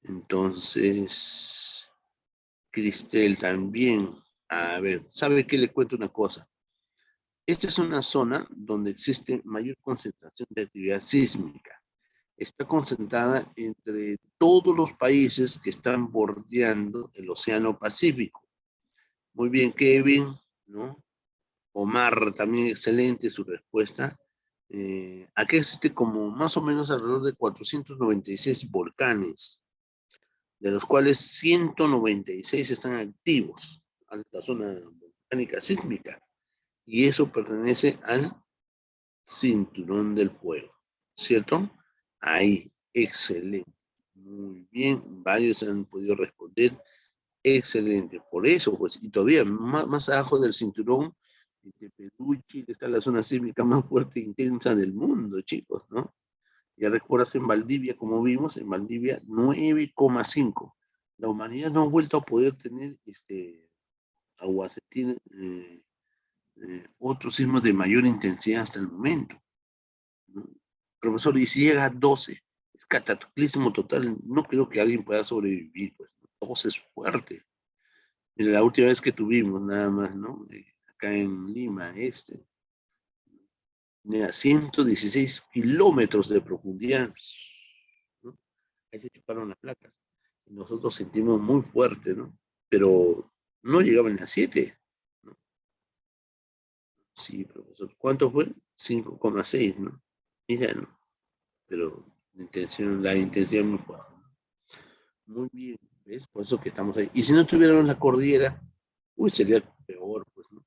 Entonces, Cristel también. A ver, ¿sabe qué? Le cuento una cosa. Esta es una zona donde existe mayor concentración de actividad sísmica. Está concentrada entre todos los países que están bordeando el Océano Pacífico. Muy bien, Kevin, ¿no? Omar, también excelente su respuesta. Aquí existe como más o menos alrededor de 496 volcanes, de los cuales 196 están activos, alta zona volcánica sísmica, y eso pertenece al cinturón del fuego, ¿cierto? Ahí, excelente. Muy bien, varios han podido responder. Excelente, por eso, pues, y todavía más abajo del cinturón de Perú y Chile está la zona sísmica más fuerte e intensa del mundo, chicos, ¿no? Ya recuerdas en Valdivia, como vimos, en Valdivia 9,5. La humanidad no ha vuelto a poder tener tiene otros sismos de mayor intensidad hasta el momento, ¿no? Profesor, y si llega a 12, Es cataclismo total. No creo que alguien pueda sobrevivir, pues. Todo es fuerte. Mira, la última vez que tuvimos, nada más, ¿no? Acá en Lima, a 116 kilómetros de profundidad, ¿no? Ahí se chuparon las placas. Y nosotros sentimos muy fuerte, ¿no? Pero no llegaban a 7, ¿no? Sí, profesor. ¿Cuánto fue? 5,6, ¿no? Mira, ¿no? Pero la intención muy fuerte, ¿no? Muy bien, ¿ves? Por eso que estamos ahí. Y si no tuviéramos la cordillera, uy, sería peor, pues, ¿no?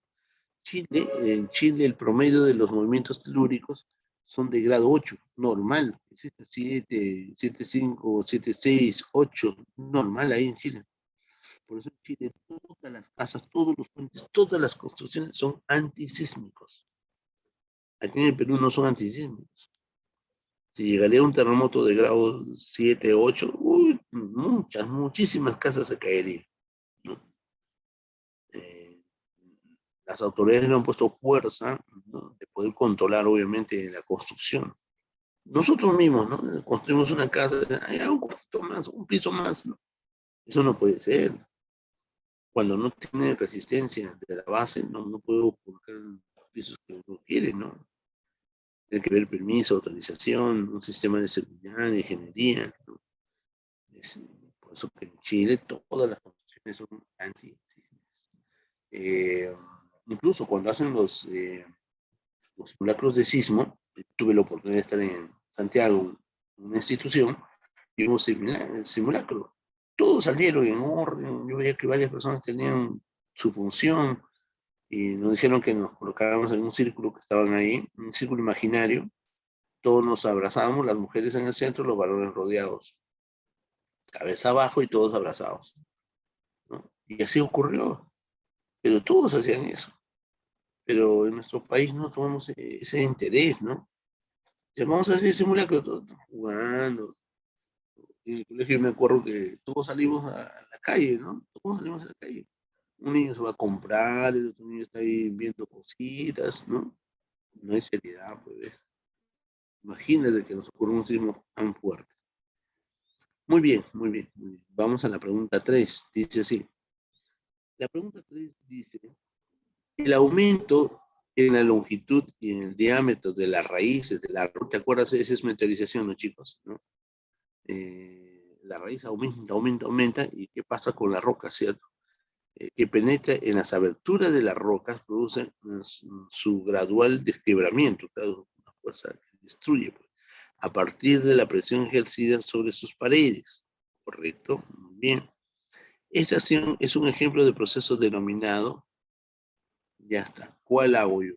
En Chile el promedio de los movimientos telúricos son de grado 8, normal. 7, 7,5, 7,6, 8, normal ahí en Chile. Por eso en Chile todas las casas, todos los puentes, todas las construcciones son antisísmicos. Aquí en el Perú no son antisísmicos. Si llegaría un terremoto de grado 7, 8, uy, muchísimas casas se caerían, ¿no? Eh, las autoridades no han puesto fuerza, ¿no?, de poder controlar, obviamente, la construcción. Nosotros mismos, ¿no? Construimos una casa, un cuarto más, un piso más, ¿no? Eso no puede ser. Cuando no tiene resistencia de la base, no puedo colocar los pisos que uno quiere, ¿no? Tiene que ver permiso, autorización, un sistema de seguridad, de ingeniería, ¿no? Es, por eso que en Chile todas las construcciones son anti. Eh, Incluso cuando hacen los simulacros de sismo, tuve la oportunidad de estar en Santiago, una institución, y hubo simulacro. Todos salieron en orden, yo veía que varias personas tenían su función, y nos dijeron que nos colocáramos en un círculo que estaban ahí, un círculo imaginario, todos nos abrazábamos, las mujeres en el centro, los varones rodeados, cabeza abajo y todos abrazados, ¿no? Y así ocurrió, pero todos hacían eso. Pero en nuestro país no tomamos ese interés, ¿no? Ya vamos a hacer simulacro, todos jugando. En el colegio me acuerdo que todos salimos a la calle, ¿no? Todos salimos a la calle. Un niño se va a comprar, el otro niño está ahí viendo cositas, ¿no? No hay seriedad, pues. Imagínate que nos ocurra un sismo tan fuerte. Muy bien, muy bien, muy bien. Vamos a la pregunta 3. Dice así. La pregunta 3 dice, el aumento en la longitud y en el diámetro de las raíces de la roca, ¿te acuerdas? Esa es meteorización, ¿no, chicos? ¿No? La raíz aumenta, aumenta, aumenta, y ¿qué pasa con la roca, cierto? Que penetra en las aberturas de las rocas, produce su gradual desquebramiento, claro, una fuerza que destruye, pues, a partir de la presión ejercida sobre sus paredes. ¿Correcto? Muy bien. Esta acción es un ejemplo de proceso denominado, ya está, ¿cuál hago yo?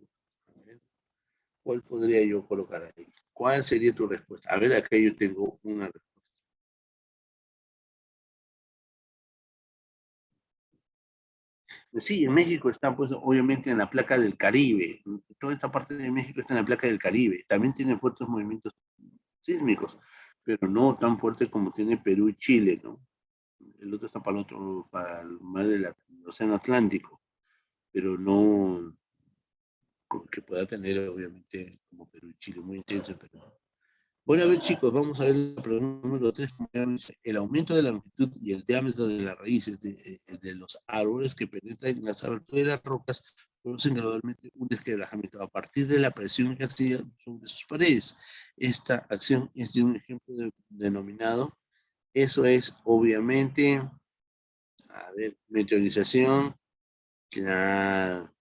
A ver, ¿cuál podría yo colocar ahí? ¿Cuál sería tu respuesta? A ver, acá yo tengo una respuesta. Sí, en México está, pues, obviamente en la placa del Caribe. Toda esta parte de México está en la placa del Caribe. También tiene fuertes movimientos sísmicos, pero no tan fuerte como tiene Perú y Chile, ¿no? El otro está para el mar del Océano Atlántico, pero no que pueda tener, obviamente, como Perú y Chile, muy intenso, pero no. Bueno, a ver, chicos, vamos a ver la pregunta número 3. El aumento de la longitud y el diámetro de las raíces de los árboles que penetran en las aberturas de las rocas producen gradualmente un desquebrajamiento a partir de la presión ejercida sobre sus paredes. Esta acción es de un ejemplo denominado, eso es obviamente, a ver, meteorización, claro,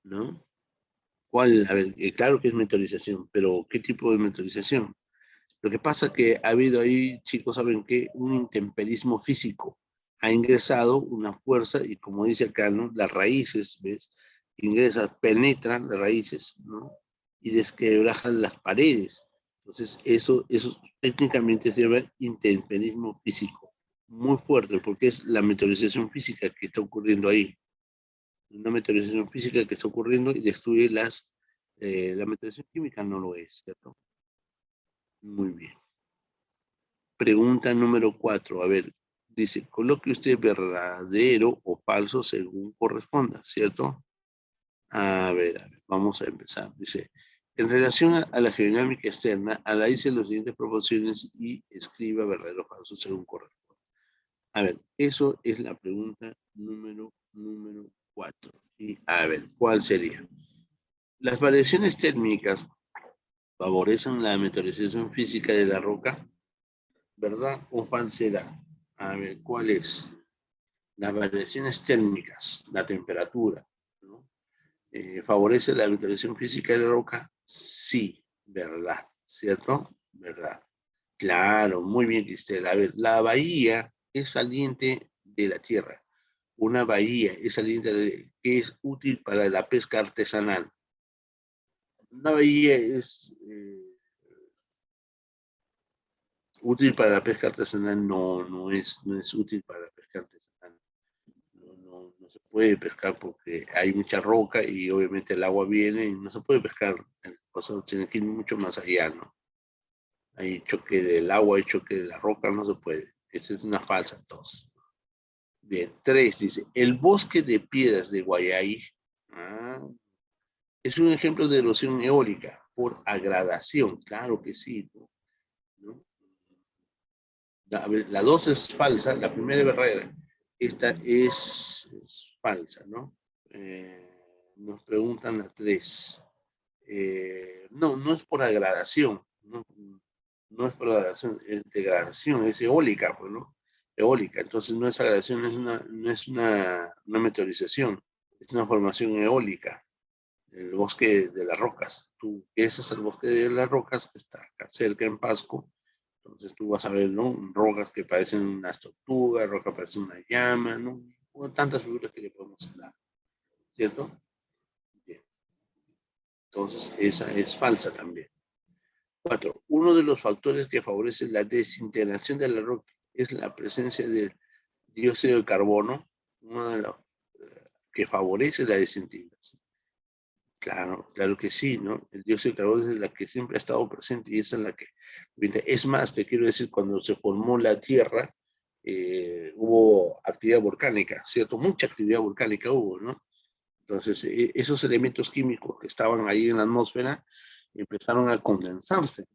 ¿no? ¿Cuál? A ver, claro que es meteorización, pero ¿qué tipo de meteorización? Lo que pasa es que ha habido ahí, chicos, ¿saben qué? Un intemperismo físico. Ha ingresado una fuerza y, como dice acá, ¿no?, las raíces, ¿ves? Ingresan, penetran las raíces, ¿no? Y desquebrajan las paredes. Entonces, eso técnicamente se llama intemperismo físico. Muy fuerte, porque es la meteorización física que está ocurriendo ahí. Una meteorización física que está ocurriendo y destruye la meteorización química no lo es, ¿cierto? Muy bien. Pregunta número 4. A ver, dice, coloque usted verdadero o falso según corresponda, ¿cierto? A ver, vamos a empezar. Dice, En relación a la geodinámica externa, analice las siguientes proporciones y escriba verdadero o falso según corresponde. A ver, eso es la pregunta número 4. Y a ver, ¿cuál sería? Las variaciones térmicas favorecen la meteorización física de la roca, ¿verdad o falsedad? A ver, ¿cuál es? Las variaciones térmicas, la temperatura, ¿no? ¿Favorece la meteorización física de la roca? Sí, verdad, ¿cierto? Verdad. Claro, muy bien, Cristela. A ver, la bahía es saliente de la tierra. Una bahía es saliente que es útil para la pesca artesanal. Una bahía es útil para la pesca artesanal, no es útil para la pesca artesanal. No se puede pescar porque hay mucha roca y obviamente el agua viene y no se puede pescar. O sea, tiene que ir mucho más allá, ¿no? Hay choque del agua, hay choque de la roca, no se puede. Esa es una falsa, entonces. Bien, 3 dice, el bosque de piedras de Guayay es un ejemplo de erosión eólica por agradación. Claro que sí, ¿no? La 2 es falsa, la primera es verdadera. Esta es falsa, ¿no? Nos preguntan la 3. No es por agradación, no es por agradación, es degradación, es eólica, pues, ¿no? Eólica, entonces no es agradación, no es una meteorización, es una formación eólica, el bosque de las rocas. Ese es el bosque de las rocas que está acá cerca en Pasco, entonces tú vas a ver, ¿no? Rocas que parecen unas tortugas, rocas que parecen una llama, ¿no? O tantas figuras que le podemos dar, ¿cierto? Bien. Entonces esa es falsa también. 4. Uno de los factores que favorece la desintegración de la roca es la presencia del dióxido de carbono, uno de los que favorece la desintegración. Claro, claro que sí, ¿no? El dióxido de carbono es la que siempre ha estado presente y esa es la que... Es más, te quiero decir, cuando se formó la Tierra, hubo actividad volcánica, ¿cierto? Mucha actividad volcánica hubo, ¿no? Entonces, esos elementos químicos que estaban ahí en la atmósfera empezaron a condensarse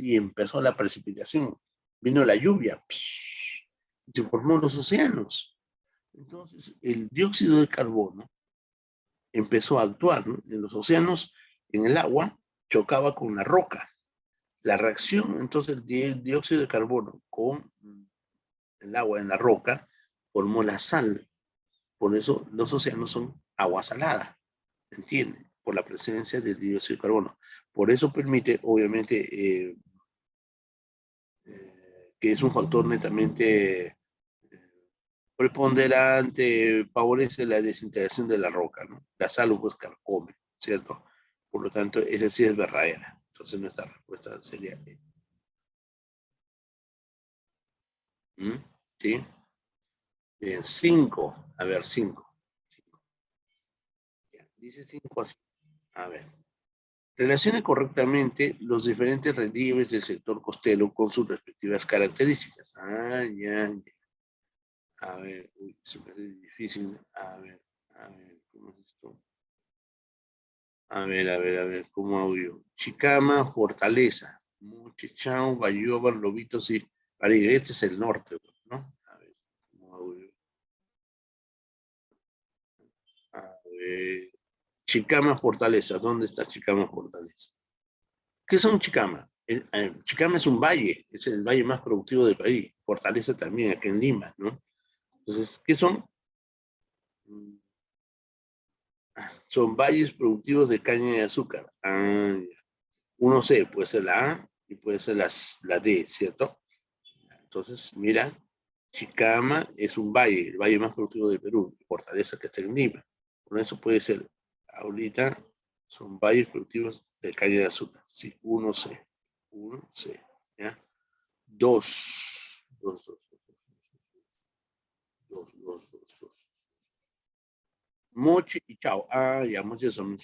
y empezó la precipitación. Vino la lluvia, se formó los océanos. Entonces, el dióxido de carbono empezó a actuar, ¿no? En los océanos, en el agua, chocaba con la roca. La reacción, entonces, del dióxido de carbono con el agua en la roca formó la sal. Por eso los océanos son agua salada, ¿entienden? Por la presencia del dióxido de carbono. Por eso permite, obviamente, que es un factor netamente preponderante, favorece la desintegración de la roca, ¿no? La sal pues carcome, ¿cierto? Por lo tanto, esa sí es verdadera. Entonces nuestra respuesta sería ¿Mm? ¿Sí? Bien, 5. A ver, 5. Dice 5 así. A ver. Relacione correctamente los diferentes relieves del sector costero con sus respectivas características. Ya. A ver, uy, se me hace difícil. A ver, ¿cómo es esto? A ver, ¿cómo hago yo? Chicama, Fortaleza, Mochechao, Bayóvar, Lobitos y Arica. Este es el norte, ¿no? A ver, ¿cómo hago yo? A ver, Chicama, Fortaleza. ¿Dónde está Chicama, Fortaleza? ¿Qué son Chicama? Chicama es un valle, es el valle más productivo del país. Fortaleza también, aquí en Lima, ¿no? Entonces, ¿qué son? Son valles productivos de caña de azúcar. Uno C, puede ser la A y puede ser la D, ¿cierto? Entonces, mira, Chicama es un valle, el valle más productivo del Perú, Fortaleza que está en Lima. Por eso puede ser, ahorita son valles productivos de caña de azúcar. Sí, 1C. 1C, ¿ya? 2. 2, 2, 2, 2, 2, 2. Moche y Chao. Ya, Moche son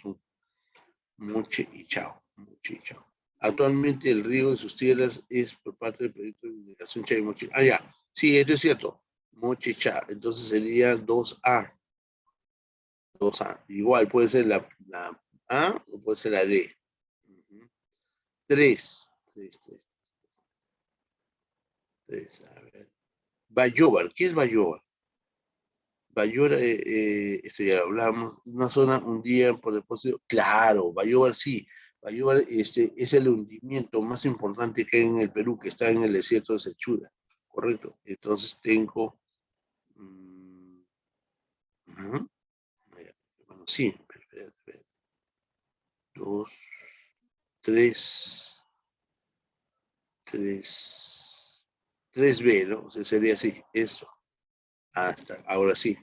Moche y Chao. Moche y Chao. Actualmente el riego de sus tierras es por parte del proyecto de irrigación Chay Moche. Ya. Sí, esto es cierto. Moche Chao. Entonces sería 2A. 2A. Igual puede ser A o puede ser la D. 3. 3, a ver. Bayobar, ¿qué es Bayobar? Bayobar, esto ya lo hablamos, una zona hundida por depósito. Claro, Bayobar sí. Bayobar es el hundimiento más importante que hay en el Perú, que está en el desierto de Sechura. Correcto. Entonces tengo. Ajá, bueno, sí, espérate. 2, 3, 3B, ¿no? O sea, sería así, esto. Hasta, ahora sí.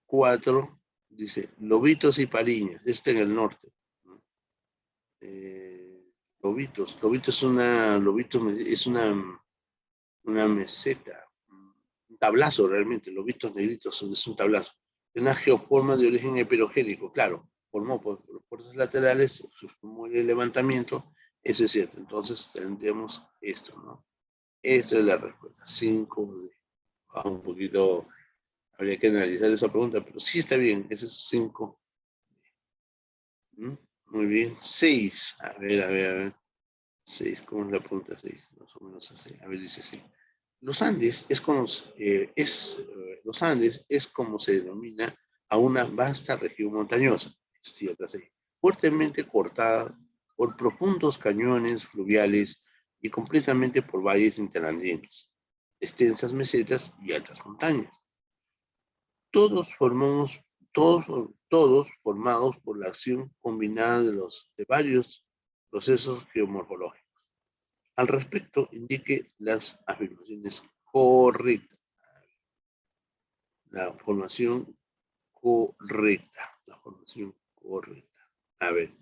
4, dice, Lobitos y Pariñas, en el norte, ¿no? Lobitos es una meseta, un tablazo realmente, Lobitos negritos, es un tablazo. Es una geoforma de origen heterogénico, claro, formó por fuerzas laterales, se formó el levantamiento, eso es cierto. Entonces tendríamos esto, ¿no? Esta es la respuesta, 5 de, un poquito, habría que analizar esa pregunta, pero sí está bien, ese es 5. Muy bien, 6, a ver. 6, ¿cómo es la pregunta 6? Más o menos así, a ver, dice así. Los Andes los Andes es como se denomina a una vasta región montañosa, fuertemente cortada por profundos cañones fluviales y completamente por valles interandinos, extensas mesetas y altas montañas. Todos formamos, todos formados por la acción combinada de varios procesos geomorfológicos. Al respecto, indique las afirmaciones correctas. La formación correcta. La formación correcta. A ver.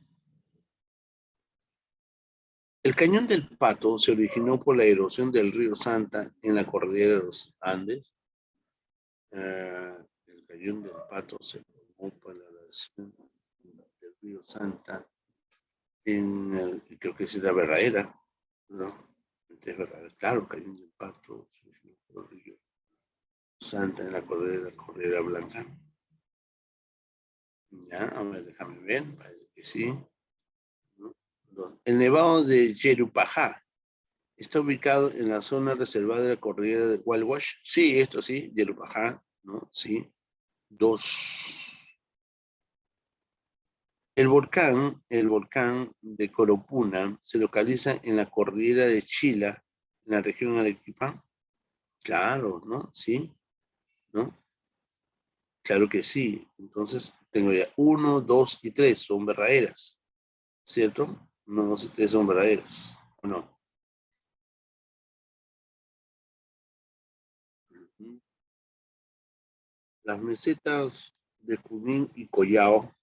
El cañón del Pato se originó por la erosión del río Santa en la cordillera de los Andes. El cañón del Pato se formó por la erosión del río Santa creo que es la verdadera, ¿no? Es verdadera. Claro, el cañón del Pato se originó por el río Santa en la cordillera Blanca. Ya, a ver, déjame ver, parece que sí. ¿No? El Nevado de Yerupajá está ubicado en la zona reservada de la cordillera de Walwash. Sí, esto sí, Yerupajá, ¿no? Sí. 2. El volcán de Coropuna se localiza en la cordillera de Chila, en la región Arequipa. Claro, ¿no? Sí, ¿no? Claro que sí. Entonces tengo ya 1, 2 y 3 son verdaderas, ¿cierto? 1, 2 y 3 son verdaderas, ¿o no? Las mesetas de Junín y Collao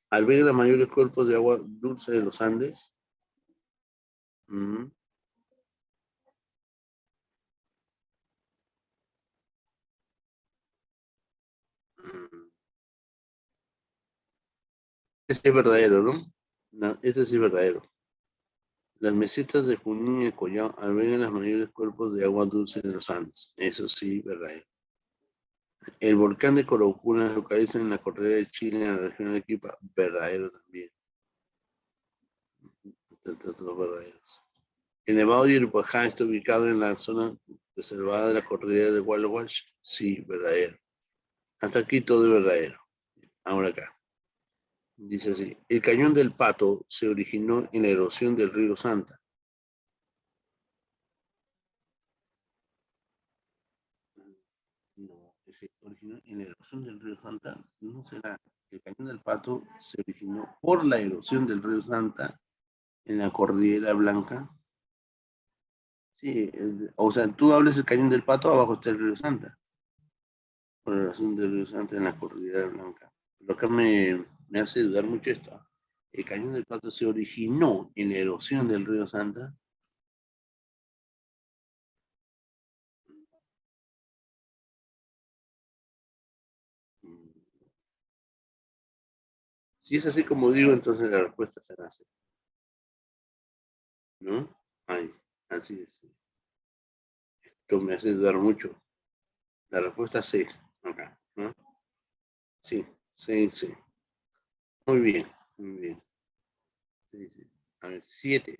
albergan los mayores cuerpos de agua dulce de los Andes. Este es verdadero, ¿no? No, este sí es verdadero. Las mesetas de Junín y Collao albergan los mayores cuerpos de agua dulce de los Andes. Eso sí, verdadero. El volcán de Coropuna se localiza en la cordillera de Chile, en la región de Arequipa. Verdadero también. Todos verdaderos. El Nevado de Yerupajá está ubicado en la zona reservada de la cordillera de Walwash. Sí, verdadero. Hasta aquí todo es verdadero. Ahora acá. Dice así. El cañón del Pato se originó en la erosión del río Santa. No, se originó en la erosión del río Santa. No será. El cañón del Pato se originó por la erosión del río Santa en la cordillera Blanca. Sí, o sea, tú hablas del cañón del Pato, abajo está el río Santa. Por la erosión del río Santa en la cordillera Blanca. Lo que me hace dudar mucho esto. El cañón del Pato se originó en la erosión del río Santa. Si es así como digo, entonces la respuesta será C, ¿no? Ay, así es. Esto me hace dudar mucho. La respuesta C, acá, ¿no? Sí, sí, sí. Muy bien, muy bien. Sí, sí. A ver, 7.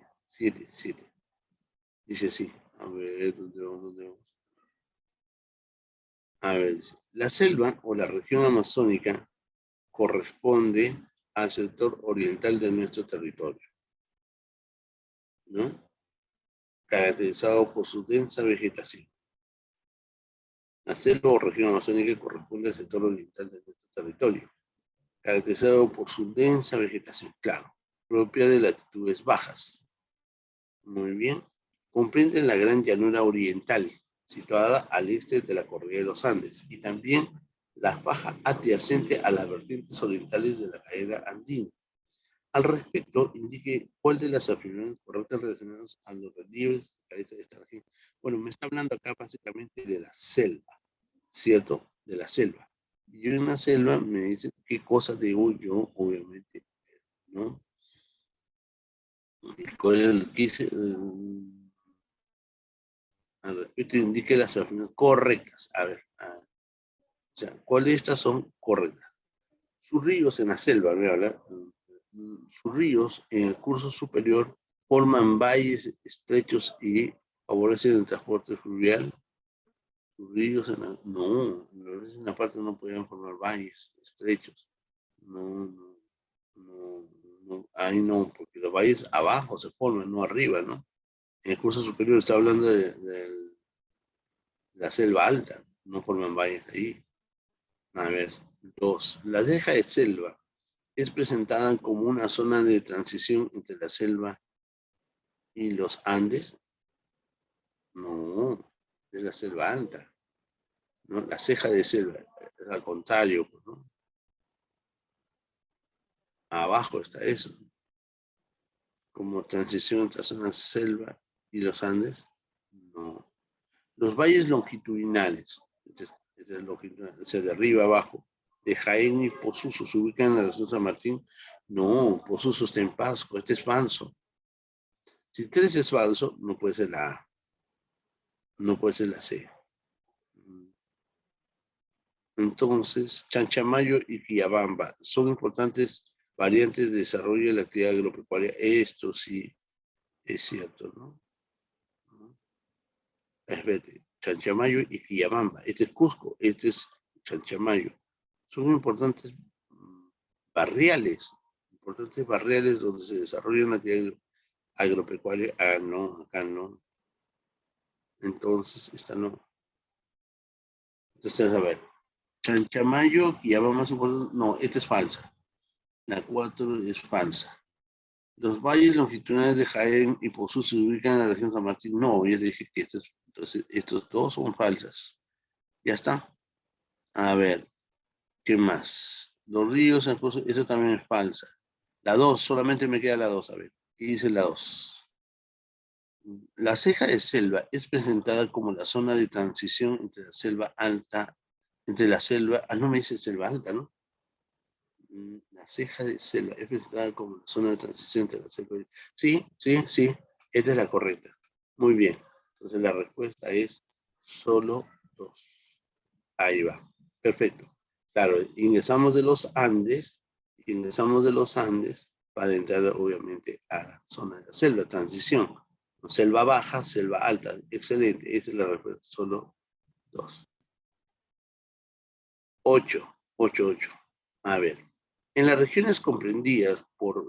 Dice así. A ver, ¿dónde vamos? ¿Dónde vamos? A ver, dice, la selva o la región amazónica corresponde al sector oriental de nuestro territorio, ¿no? Caracterizado por su densa vegetación. La selva o región amazónica corresponde al sector oriental de nuestro territorio, caracterizado por su densa vegetación, claro, propia de latitudes bajas. Muy bien. Comprende la gran llanura oriental, situada al este de la cordillera de los Andes, y también la faja adyacente a las vertientes orientales de la cadena andina. Al respecto, indique cuál de las afirmaciones correctas relacionadas a los relieves de esta región. Bueno, me está hablando acá básicamente de la selva, ¿cierto? De la selva. Y en la selva me dice qué cosas digo yo, obviamente, ¿no? ¿Cuál es el que dice? Al respecto, indique las afirmaciones correctas. A ver, o sea, ¿cuáles de estas son correctas? Sus ríos en la selva, me habla. Sus ríos en el curso superior forman valles estrechos y favorecen el transporte fluvial. Sus ríos en la parte no podían formar valles estrechos. No, no, no, no, ahí no, porque los valles abajo se forman, no arriba, ¿no? En el curso superior está hablando de la selva alta, no forman valles ahí. A ver, 2. La ceja de selva es presentada como una zona de transición entre la selva y los Andes. No, es la selva alta, ¿no? La ceja de selva, es al contrario, pues, ¿no? Abajo está eso, como transición entre la zona selva y los Andes. No. Los valles longitudinales, este es longitudinal, o sea, de arriba abajo, de Jaén y Posuso, se ubican en la región San Martín. No, Posuso está en Pasco, este es falso. Si 3 es falso, no puede ser la A, no puede ser la C. Entonces, Chanchamayo y Quillabamba son importantes variantes de desarrollo de la actividad agropecuaria. Esto sí es cierto, ¿no? Espérate, Chanchamayo y Quillabamba. Este es Cusco, este es Chanchamayo. Son importantes barriales donde se desarrolla una actividad agropecuaria. Ah, no, acá no. Entonces, esta no. Entonces, a ver, Chanchamayo, Quillabamba, no, esta es falsa. La 4 es falsa. Los valles longitudinales de Jaén y Pozú se ubican en la región San Martín. No, ya dije que entonces, estos dos son falsas. Ya está. A ver, ¿qué más? Los ríos, eso también es falsa. La 2, solamente me queda la 2. A ver, ¿qué dice la 2? La ceja de selva es presentada como la zona de transición entre la selva alta, no me dice selva alta, ¿no? La ceja de selva es presentada como la zona de transición entre la selva. Sí, sí, sí, esta es la correcta. Muy bien. Entonces la respuesta es solo 2. Ahí va. Perfecto. Claro, ingresamos de los Andes para entrar obviamente a la zona de la selva, transición. Selva baja, selva alta. Excelente. Esa es la respuesta. Solo 2. 8. 8. A ver. En las regiones comprendidas por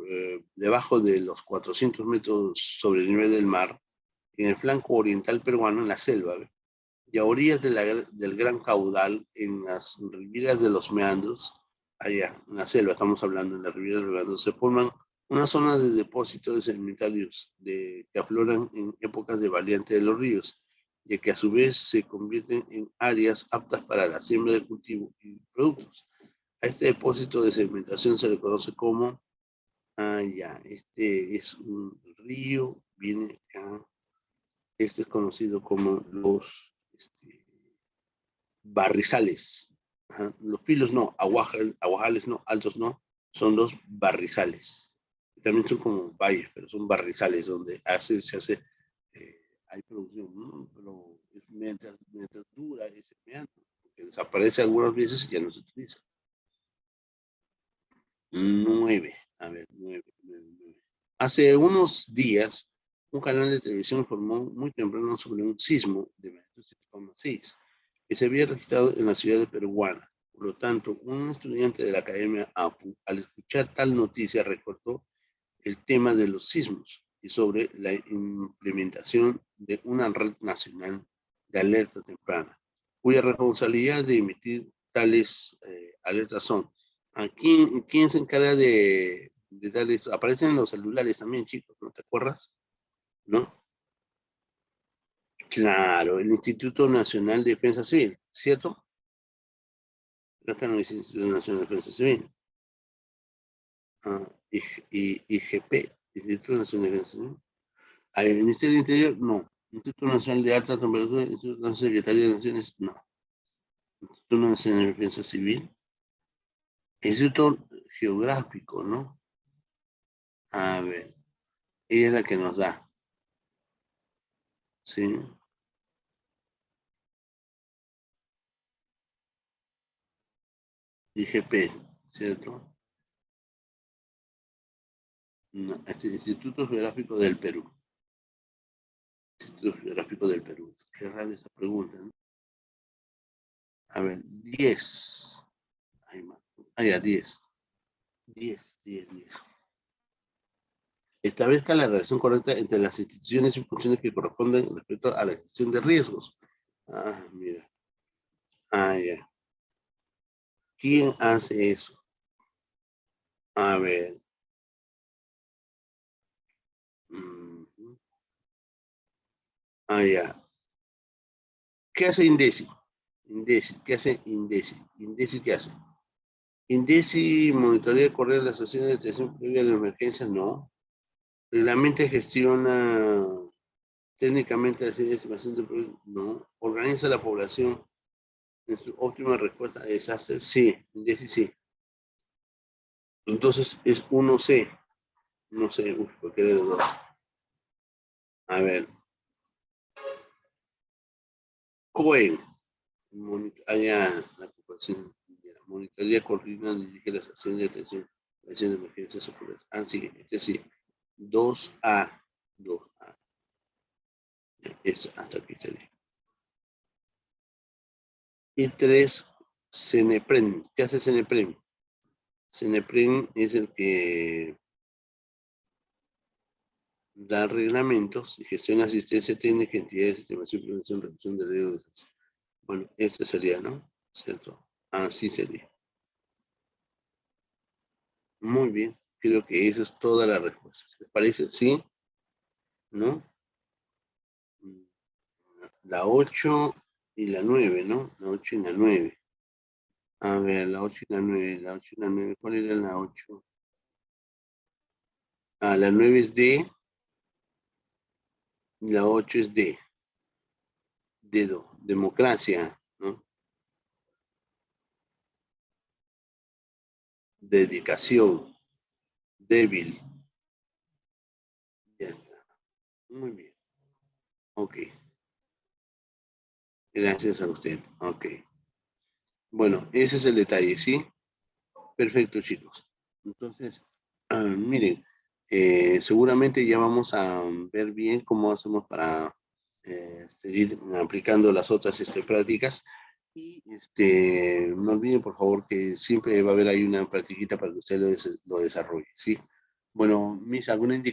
debajo de los 400 metros sobre el nivel del mar, en el flanco oriental peruano, en la selva, ¿ve? Y a orillas del gran caudal, en las riberas de los meandros, allá, en la selva, estamos hablando, en las riberas de los meandros, se forman una zona de depósitos de sedimentarios que afloran en épocas de variante de los ríos, y que a su vez se convierten en áreas aptas para la siembra de cultivo y productos. A este depósito de sedimentación se le conoce como, este es un río, viene acá, este es conocido como los barrizales. Ajá. Los pilos no, aguajales no, altos no, son los barrizales. También son como valles, pero son barrizales donde se hace, hay producción, ¿no? Pero mientras dura ese meandro, porque desaparece algunas veces y ya no se utiliza. 9. A ver, 9. Hace unos días, un canal de televisión informó muy temprano sobre un sismo de magnitud 7,6 que se había registrado en la ciudad de Peruana. Por lo tanto, un estudiante de la Academia APU, al escuchar tal noticia, recordó el tema de los sismos y sobre la implementación de una red nacional de alerta temprana, cuya responsabilidad de emitir tales alertas son. ¿Quién se encarga de darle esto? Aparecen en los celulares también, chicos, ¿no te acuerdas? ¿No? Claro, el Instituto Nacional de Defensa Civil, ¿cierto? Creo que no dice Instituto Nacional de Defensa Civil. IGP, Instituto Nacional de Defensa Civil. El Ministerio del Interior, no. Instituto Nacional de Alta Temperatura, Instituto Nacional Secretaría de Naciones, no. Instituto Nacional de Defensa Civil. Instituto Geográfico, ¿no? A ver, ella es la que nos da, ¿sí? IGP, ¿cierto? No, este Instituto Geográfico del Perú. Instituto Geográfico del Perú. Qué rara esa pregunta, ¿no? A ver, 10. Hay más. Ah, ya, 10. 10, 10, 10. Establezca la relación correcta entre las instituciones y funciones que corresponden respecto a la gestión de riesgos. Ah, mira. Ah, ya. ¿Quién hace eso? A ver. Ah, ya. ¿Qué hace INDECI? INDECI. ¿Qué hace INDECI? ¿INDECI qué hace? INDECI monitorea y coordina las acciones de atención previa a la emergencia, no. Reglamenta y gestiona técnicamente las estimación de problemas, no. Organiza la población en su óptima respuesta a desastres, sí. INDECI sí. Entonces es 1C. No sé, cualquiera de los dos. A ver. COEN. La ocupación. Monitoría, coordina y dirige las acciones de atención de emergencias ocurrentes. Ah, sí, este sí. 2A. 2A. Eso, hasta aquí sale. Y 3, CENEPREN. ¿Qué hace CENEPREN? CENEPREN es el que da reglamentos y gestiona asistencia técnica, entidades, estimación, prevención, reducción de riesgos. Bueno, este sería, ¿no? ¿Cierto? Así sería. Muy bien. Creo que esa es toda la respuesta. ¿Les parece? ¿Sí? ¿No? La 8 y la 9, ¿no? La 8 y la 9. A ver, la 8 y la 9. La 8 y la 9. ¿Cuál era la 8? Ah, la 9 es D y la 8 es D. Dedo. Democracia, ¿no? Dedicación. Débil. Ya está. Muy bien. Ok. Gracias a usted. Ok. Bueno, ese es el detalle, ¿sí? Perfecto, chicos. Entonces, miren, seguramente ya vamos a ver bien cómo hacemos para seguir aplicando las otras prácticas. Y no olviden, por favor, que siempre va a haber ahí una practiquita para que usted lo desarrolle, ¿sí? Bueno, Miss, ¿alguna indicación?